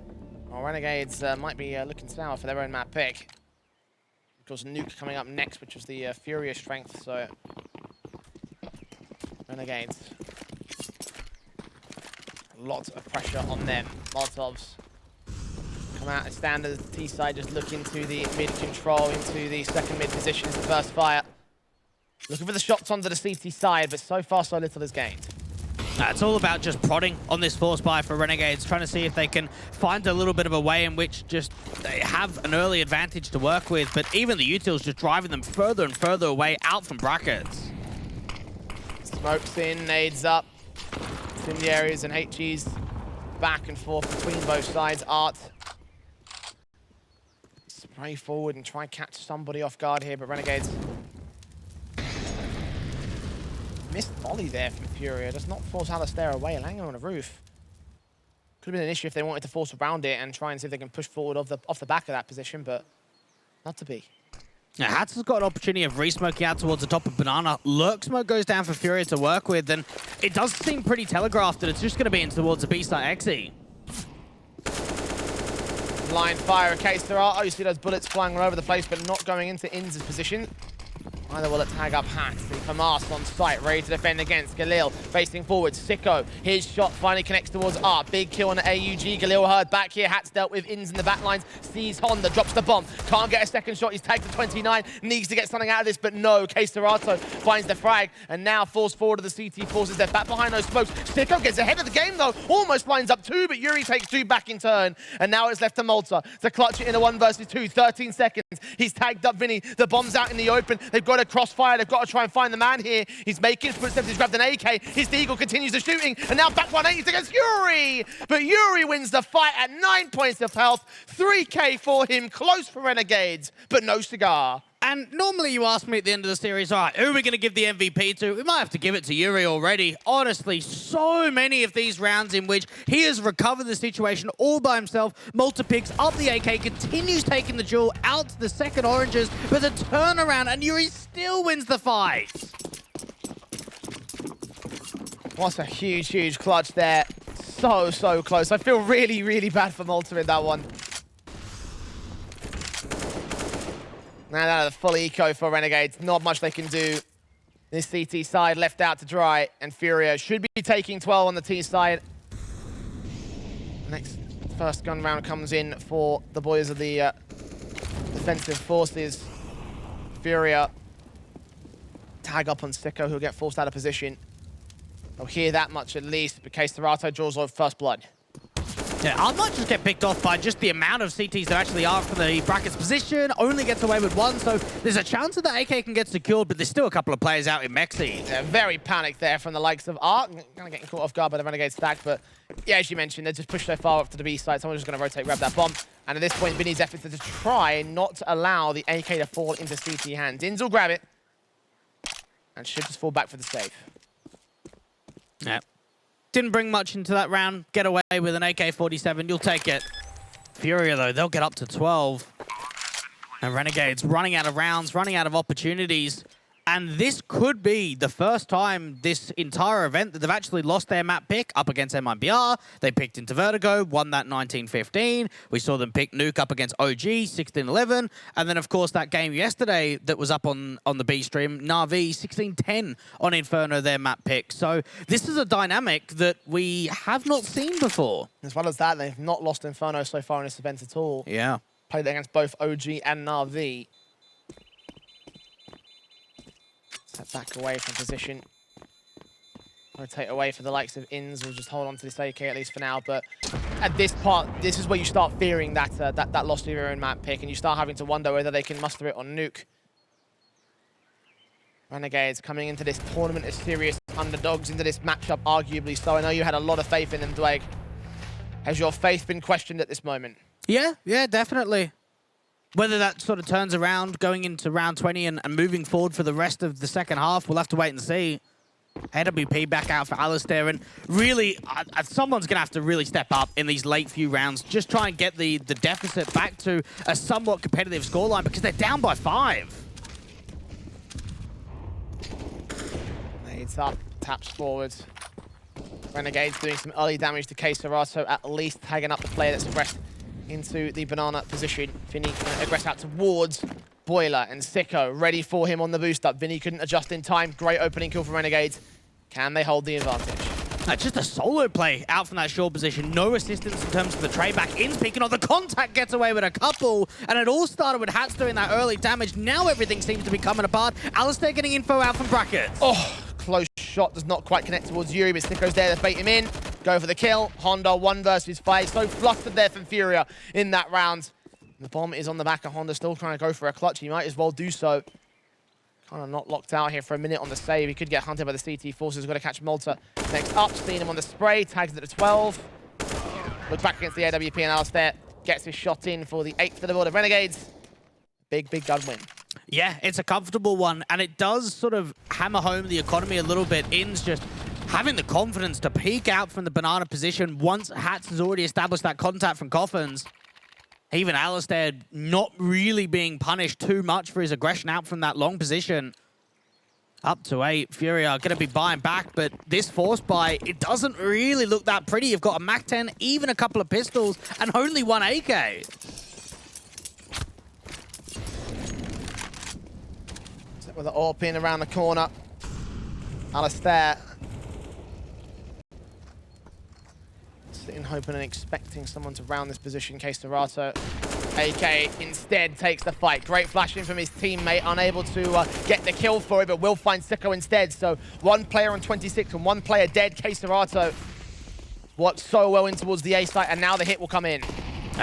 Renegades might be looking sour for their own map pick. Of course, Nuke coming up next, which was the FURIA strength. So Renegades. Lots of pressure on them. Molotovs come out and stand as the T side, just look into the mid control, into the second mid position, the first fire. Looking for the shots onto the CT side, but so far so little is gained. It's all about just prodding on this force buy for Renegades, trying to see if they can find a little bit of a way in which just they have an early advantage to work with, but even the utils just driving them further and further away out from brackets. Smokes in, nades up. Incendiaries and HGs back and forth between both sides. Art spray forward and try and catch somebody off guard here, but Renegades missed volley there from FURIA. Does not force Alistair away, landing on a roof. Could have been an issue if they wanted to force around it and try and see if they can push forward off the back of that position, but not to be. Now, Hats has got an opportunity of re-smoking out towards the top of Banana. Lurk smoke goes down for FURIA to work with, and it does seem pretty telegraphed that it's just going to be in towards the B-side XE. Line fire in case there are. Oh, you see those bullets flying all over the place, but not going into Inz's position. Either will it tag up Hats. Famas on site, ready to defend against Galil. Facing forward, Sicko. His shot finally connects towards Art. Big kill on the AUG. Galil heard back here. Hats dealt with Inz in the back lines. Sees Honda, drops the bomb. Can't get a second shot. He's tagged to 29. Needs to get something out of this, but no. K Serato finds the frag and now falls forward to the CT forces. They're back behind those smokes. Sicko gets ahead of the game though. Almost lines up two, but Yuri takes two back in turn. And now it's left to Malta to clutch it in a 1 versus 2. 13 seconds. He's tagged up Vinny. The bomb's out in the open. They've got a crossfire. They've got to try and find the man here. He's making footsteps. He's grabbed an AK. His Deagle continues the shooting. And now back 180 against Yuri. But Yuri wins the fight at 9 points of health. 3K for him. Close for Renegades, but no cigar. And normally you ask me at the end of the series, all right, who are we going to give the MVP to? We might have to give it to Yuri already. Honestly, so many of these rounds in which he has recovered the situation all by himself. Malta picks up the AK, continues taking the duel out to the second oranges, but the turnaround, and Yuri still wins the fight. What's a huge, huge clutch there. So, so close. I feel really, really bad for Malta in that one. Now that the full eco for Renegades, not much they can do. This CT side left out to dry, and FURIA should be taking 12 on the T side. Next first gun round comes in for the boys of the defensive forces. FURIA tag up on Sicko, who'll get forced out of position. They'll hear that much at least, but K Serato draws off first blood. Yeah, I might just get picked off by just the amount of CTs there actually are for the brackets position. Only gets away with one, so there's a chance that the AK can get secured, but there's still a couple of players out in Mexi. Yeah, very panicked there from the likes of Art. Kind of getting caught off guard by the Renegade stack, but yeah, as you mentioned, they're just pushed so far up to the B side. Someone's just going to rotate, grab that bomb. And at this point, Vinny's efforts are to try not to allow the AK to fall into CT hands. Inz will grab it and should just fall back for the save. Yeah. Didn't bring much into that round. Get away with an AK-47. You'll take it. FURIA, though, they'll get up to 12. And Renegades running out of rounds, running out of opportunities. And this could be the first time this entire event that they've actually lost their map pick up against MIBR. They picked into Vertigo, won that 19-15. We saw them pick Nuke up against OG, 16-11. And then, of course, that game yesterday that was up on the B stream, Na'Vi, 16-10 on Inferno, their map pick. So this is a dynamic that we have not seen before. As well as that, they've not lost Inferno so far in this event at all. Yeah. Played against both OG and Na'Vi. Step back away from position. Rotate away for the likes of Inns. We'll just hold on to this AK at least for now. But at this part, this is where you start fearing that that loss of your own map pick, and you start having to wonder whether they can muster it on Nuke. Renegades coming into this tournament as serious underdogs, into this matchup arguably so. I know you had a lot of faith in them, Dwayne. Has your faith been questioned at this moment? Yeah, definitely. Whether that sort of turns around going into round 20 and moving forward for the rest of the second half, we'll have to wait and see. AWP back out for Alistair, and really, someone's going to have to really step up in these late few rounds, just try and get the deficit back to a somewhat competitive scoreline, because they're down by 5. Nades up, taps forwards. Renegades doing some early damage to K-Serato, at least tagging up the player that's aggressed into the banana position. Vinny can aggress out towards Boiler, and Sicko ready for him on the boost up. Vinny couldn't adjust in time. Great opening kill for Renegades. Can they hold the advantage? Just a solo play out from that short position. No assistance in terms of the trade back. In speaking of the contact, gets away with a couple. And it all started with Hats doing that early damage. Now everything seems to be coming apart. Alistair getting info out from brackets. Oh, close shot. Does not quite connect towards Yuri, but Sicko's there to bait him in. Go for the kill. Honda 1 versus 5. So flustered there from FURIA in that round. The bomb is on the back of Honda, still trying to go for a clutch. He might as well do so. Kind of not locked out here for a minute on the save. He could get hunted by the CT forces. Got to catch Malta next up. Seeing him on the spray. Tags it at 12. Look back against the AWP, and Alistair gets his shot in for the 8th for the board of Renegades. Big gun win. Yeah, it's a comfortable one, and it does sort of hammer home the economy a little bit. Inns just having the confidence to peek out from the banana position once Hats has already established that contact from Coffins. Even Alistair not really being punished too much for his aggression out from that long position. Up to 8. FURIA are going to be buying back, but this force buy, it doesn't really look that pretty. You've got a MAC-10, even a couple of pistols, and only 1 AK. With the AWP in around the corner. Alistair sitting, hoping and expecting someone to round this position. K-Serato. AK instead takes the fight. Great flashing from his teammate, unable to get the kill for it, but will find Sicko instead. So 1 player on 26 and 1 player dead. K-Serato worked so well in towards the A site, and now the hit will come in.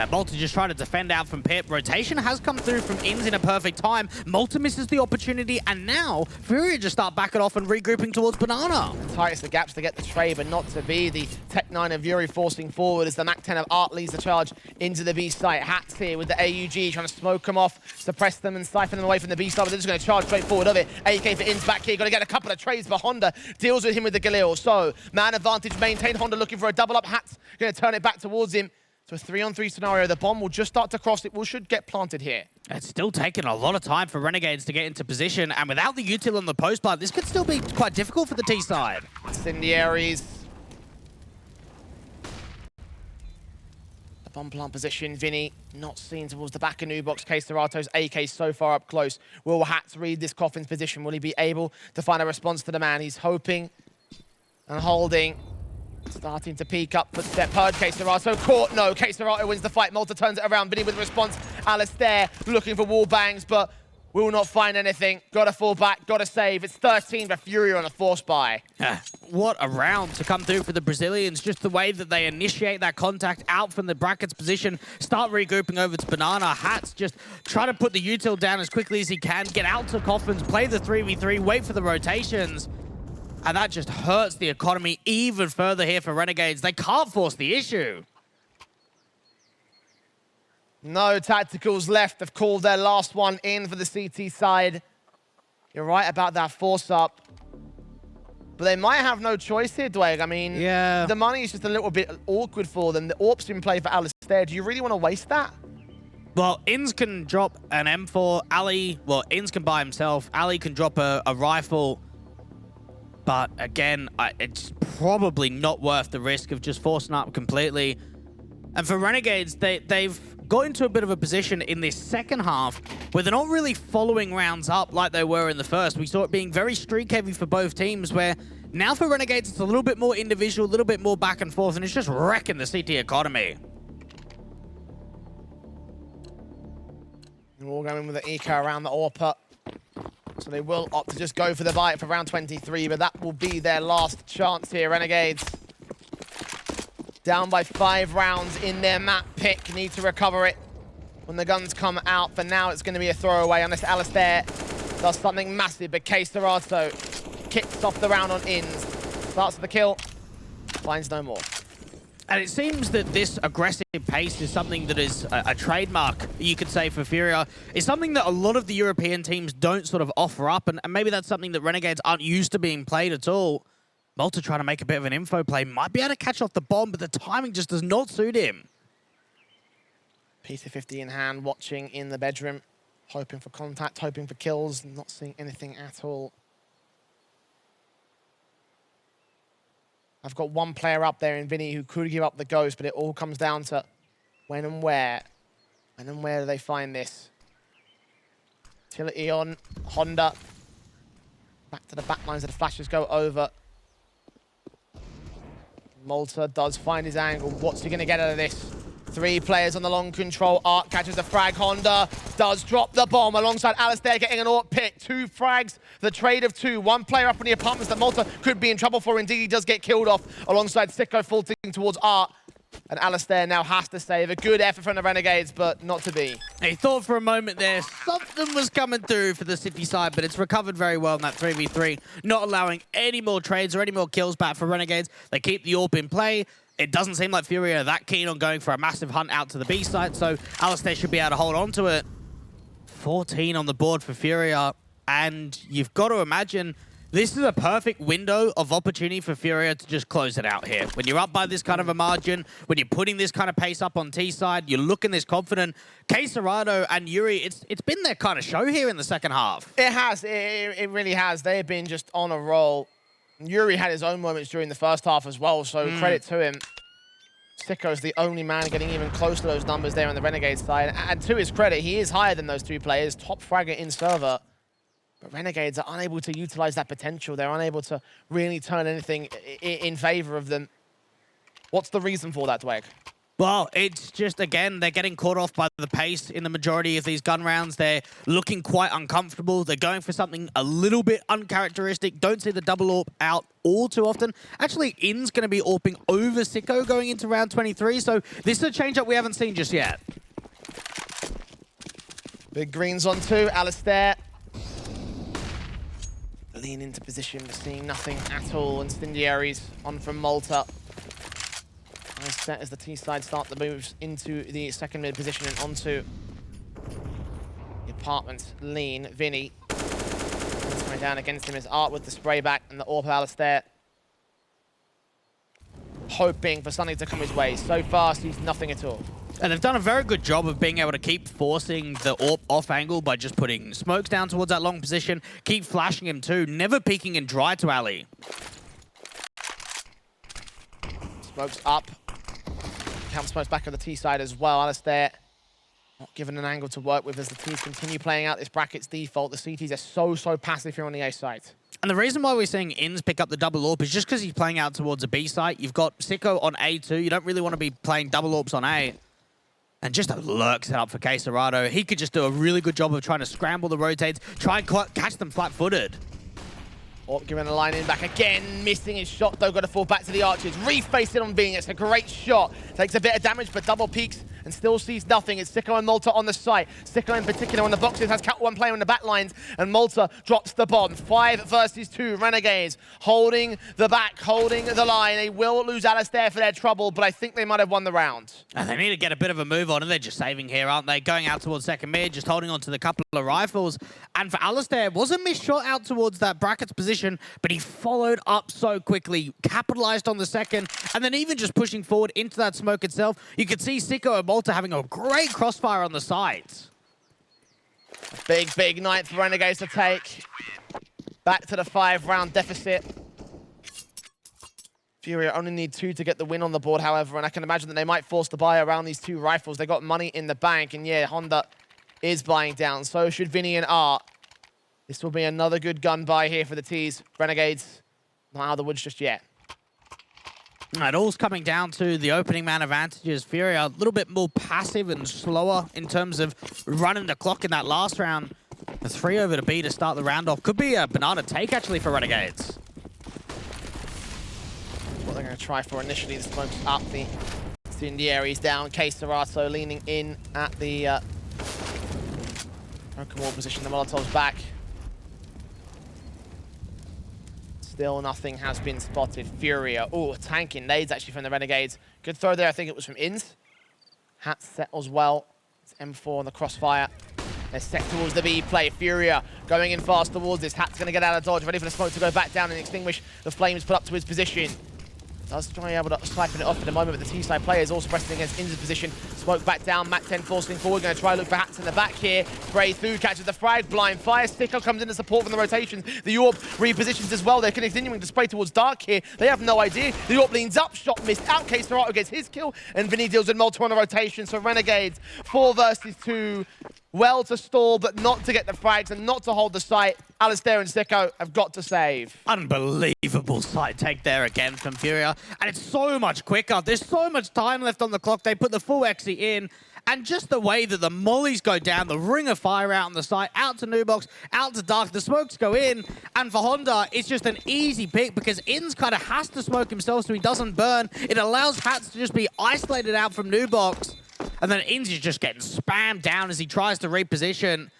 Malta just trying to defend out from Pip. Rotation has come through from Inns in a perfect time. Malta misses the opportunity, and now FURIA just start backing off and regrouping towards Banana. Tightest the gaps to get the trade, but not to be. The Tech 9 of Yuri forcing forward as the MAC-10 of Art leads the charge into the B site. Hats here with the AUG trying to smoke them off, suppress them and siphon them away from the B site, but they're just going to charge straight forward of it. AK for Inns back here. Got to get a couple of trades for Honda. Deals with him with the Galil. So, man advantage maintained. Honda looking for a double up. Hats going to turn it back towards him. So a 3-on-3 scenario. The bomb will just start to cross. It should get planted here. It's still taking a lot of time for Renegades to get into position, and without the util on the post plant, this could still be quite difficult for the T side. Incendiaries. The bomb plant position. Vinny not seen towards the back of new box. K-Serato's AK so far up close. Will Hats read this Coffin's position? Will he be able to find a response to the man? He's hoping and holding. Starting to peek up, footstep heard. K-Serato caught. No, K-Serato wins the fight. Malta turns it around. Vinny with a response. Alistair looking for wall bangs, but will not find anything. Got to fall back, got to save. It's 13 for FURIA on a force buy. What a round to come through for the Brazilians. Just the way that they initiate that contact out from the brackets position, start regrouping over to Banana. Hats just try to put the util down as quickly as he can, get out to Coffins, play the 3v3, wait for the rotations. And that just hurts the economy even further here for Renegades. They can't force the issue. No tacticals left. They've called their last one in for the CT side. You're right about that force up. But they might have no choice here, Dwayne. I mean, yeah, the money is just a little bit awkward for them. The AWP's in play for Alistair. Do you really want to waste that? Well, Inns can drop an M4. Ali, well, Inns can buy himself. Ali can drop a rifle. But again, it's probably not worth the risk of just forcing up completely. And for Renegades, they've got into a bit of a position in this second half where they're not really following rounds up like they were in the first. We saw it being very streak heavy for both teams, where now for Renegades, it's a little bit more individual, a little bit more back and forth, and it's just wrecking the CT economy. And we're all going with the eco around the AWP. So they will opt to just go for the buy for round 23, but that will be their last chance here. Renegades down by 5 rounds in their map pick. Need to recover it when the guns come out. For now, it's going to be a throwaway unless Alistair does something massive. But K Serato kicks off the round on ins. Starts with the kill. Finds no more. And it seems that this aggressive pace is something that is a trademark, you could say, for FURIA. It's something that a lot of the European teams don't sort of offer up, and maybe that's something that Renegades aren't used to being played at all. Malta trying to make a bit of an info play, might be able to catch off the bomb, but the timing just does not suit him. PT-50 in hand, watching in the bedroom, hoping for contact, hoping for kills, not seeing anything at all. I've got one player up there in Vinny who could give up the ghost, but it all comes down to when and where. When and where do they find this? Utility on Honda. Back to the back lines, the flashes go over. Malta does find his angle. What's he going to get out of this? 3 players on the long control. Art catches the frag. Honda does drop the bomb alongside Alistair getting an AWP pick. 2 frags, the trade of 2. 1 player up in the apartments that Malta could be in trouble for. Indeed, he does get killed off alongside Sicko faulting towards Art. And Alistair now has to save. A good effort from the Renegades, but not to be. He thought for a moment there something was coming through for the City side, but it's recovered very well in that 3v3, not allowing any more trades or any more kills back for Renegades. They keep the AWP in play. It doesn't seem like FURIA are that keen on going for a massive hunt out to the B side, so Alistair should be able to hold on to it. 14 on the board for FURIA, and you've got to imagine this is a perfect window of opportunity for FURIA to just close it out here. When you're up by this kind of a margin, when you're putting this kind of pace up on T side, you're looking this confident. K Serato and Yuri, it's been their kind of show here in the second half. It has. It really has. They've been just on a roll. Yuri had his own moments during the first half as well, so credit to him. Sicko's the only man getting even close to those numbers there on the Renegade side. And to his credit, he is higher than those 2 players, top fragger in server. But Renegades are unable to utilize that potential. They're unable to really turn anything in favor of them. What's the reason for that, Dweg? Well, it's just, again, they're getting caught off by the pace in the majority of these gun rounds. They're looking quite uncomfortable. They're going for something a little bit uncharacteristic. Don't see the double AWP out all too often. Actually, In's going to be AWPing over Sicko going into round 23, so this is a change-up we haven't seen just yet. Big greens on 2, Alistair. Lean into position, seeing nothing at all. Incendiaries on from Malta. Nice set as the T side start the moves into the second mid position and onto the apartments. Lean, Vinny. Coming down against him is Art with the spray back and the AWP Alistair. Hoping for something to come his way. So far, sees nothing at all. And they've done a very good job of being able to keep forcing the AWP off angle by just putting smokes down towards that long position, keep flashing him too, never peeking in dry to Ali. Smokes up. Count smokes back on the T side as well. Alistair not given an angle to work with as the T's continue playing out this bracket's default. The CTs are so passive here on the A side. And the reason why we're seeing Inns pick up the double AWP is just because he's playing out towards a B site. You've got Sicko on A2. You don't really want to be playing double AWPs on A. And just a lurk set up for K Serato. He could just do a really good job of trying to scramble the rotates, try and catch them flat-footed. AWP giving a line in back again, missing his shot though, got to fall back to the archers. Reface it on Being, it's a great shot. Takes a bit of damage, but double peaks and still sees nothing. It's Sicko and Malta on the site. Sicko in particular on the boxes has cut 1 player in the back lines, and Malta drops the bomb. 5 versus 2, Renegades holding the back, holding the line. They will lose Alistair for their trouble, but I think they might have won the round. And they need to get a bit of a move on, and they're just saving here, aren't they? Going out towards second mid, just holding on to the couple of rifles. And for Alistair, it was a missed shot out towards that brackets position, but he followed up so quickly, capitalized on the second, and then even just pushing forward into that smoke itself. You could see Sicko and Malta having a great crossfire on the sides. Big night for Renegades to take. Back to the 5-round deficit. FURIA only need 2 to get the win on the board, however, and I can imagine that they might force the buy around these 2 rifles. They got money in the bank, and yeah, Honda is buying down. So should Vinny and Art. This will be another good gun buy here for the T's. Renegades not out of the woods just yet. It all's coming down to the opening man advantages. FURIA a little bit more passive and slower in terms of running the clock in that last round. The 3 over to B to start the round off. Could be a banana take, actually, for Renegades. What they're going to try for initially, the smoke's up, the incendiary's down. Case Serato leaning in at the broken wall position. The Molotov's back. Still nothing has been spotted. FURIA. Oh, tanking nades actually from the Renegades. Good throw there. I think it was from Inns. Hat settles well. It's M4 on the crossfire. They're set towards the B play. FURIA going in fast towards this. Hat's going to get out of dodge. Ready for the smoke to go back down and extinguish the flames put up to his position. Does try able to siphon it off in a moment, but the T-side player is also pressing against Inns' position. Smoke back down, Mac 10 forcing forward, going to try look for Hats in the back here. Spray through, catches the frag, blind fire. Sicko comes in to support from the rotations. The Orb repositions as well. They're continuing to spray towards Dark here. They have no idea. The Orb leans up, shot missed out. Case Serato gets his kill, and Vinny deals with multiple on the rotation. So Renegades, 4 versus 2. Well to stall, but not to get the frags and not to hold the site. Alistair and Sicko have got to save. Unbelievable side take there again from FURIA. And it's so much quicker. There's so much time left on the clock. They put the full Xe in. And just the way that the mollies go down, the ring of fire out on the site, out to Nubox, out to Dark, the smokes go in. And for Honda, it's just an easy pick because Inns kind of has to smoke himself so he doesn't burn. It allows Hats to just be isolated out from Nubox. And then Inns is just getting spammed down as he tries to reposition.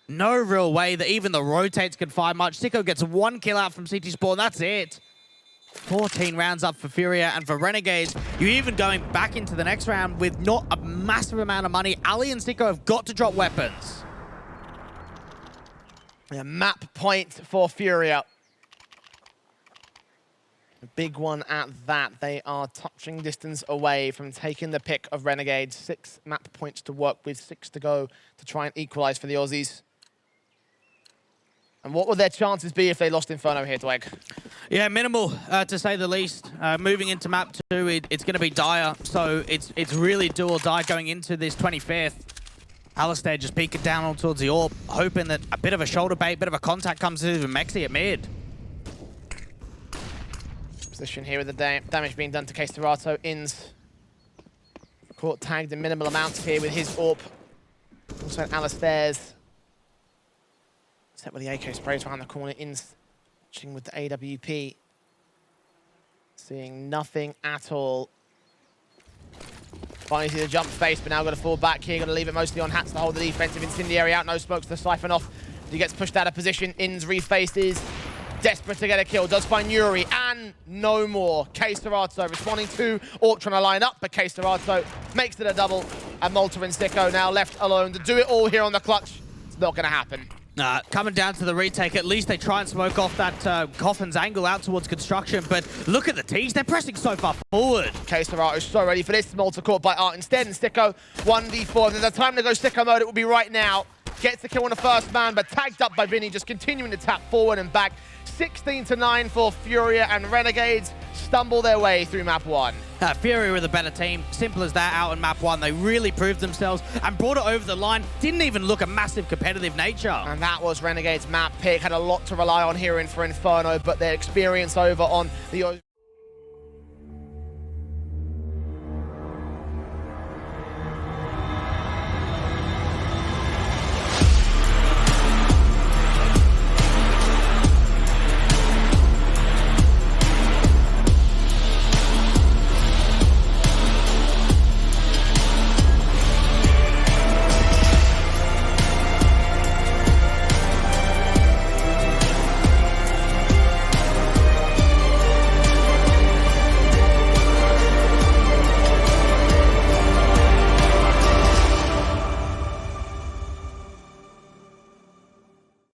No real way that even the rotates can find much. Sicko gets 1 kill out from CT Spawn. That's it. 14 rounds up for FURIA. And for Renegades, you're even going back into the next round with not a massive amount of money. Ali and Sicko have got to drop weapons. A map point for FURIA. A big one at that. They are touching distance away from taking the pick of Renegades. 6 map points to work with, 6 to go to try and equalize for the Aussies. And what would their chances be if they lost Inferno here, Dweg? Yeah, minimal, to say the least. Moving into map 2, it's going to be dire. So it's really do or die going into this 25th. Alistair just peeking down all towards the Orb, hoping that a bit of a shoulder bait, bit of a contact comes in with Mexi at mid. Position here with the damage being done to Case Serato. Inns caught tagged in minimal amounts here with his AWP. Also Alistair's set with the AK sprays around the corner. Inns watching with the AWP. Seeing nothing at all. Finally see the jump space, but now got to fall back here. Got to leave it mostly on Hats to hold the defensive incendiary out. No smokes to siphon off. He gets pushed out of position. Inns refaces. Desperate to get a kill, does find Yuri, and no more. Case Serato responding to AWP trying to line up, but Case Serato makes it a double, and Malta and Sicko now left alone to do it all here on the clutch. It's not going to happen. Coming down to the retake, at least they try and smoke off that Coffin's angle out towards construction, but look at the T's, they're pressing so far forward. Case Serato is so ready for this. Malta caught by Art instead, and Sicko 1v4. If there's a time to go Sicko mode, it will be right now. Gets the kill on the first man, but tagged up by Vinny, just continuing to tap forward and back. 16-9 for FURIA, and Renegades stumble their way through map 1. FURIA were the better team. Simple as that out in map 1. They really proved themselves and brought it over the line. Didn't even look a massive competitive nature. And that was Renegades' map pick. Had a lot to rely on here for Inferno, but their experience over on the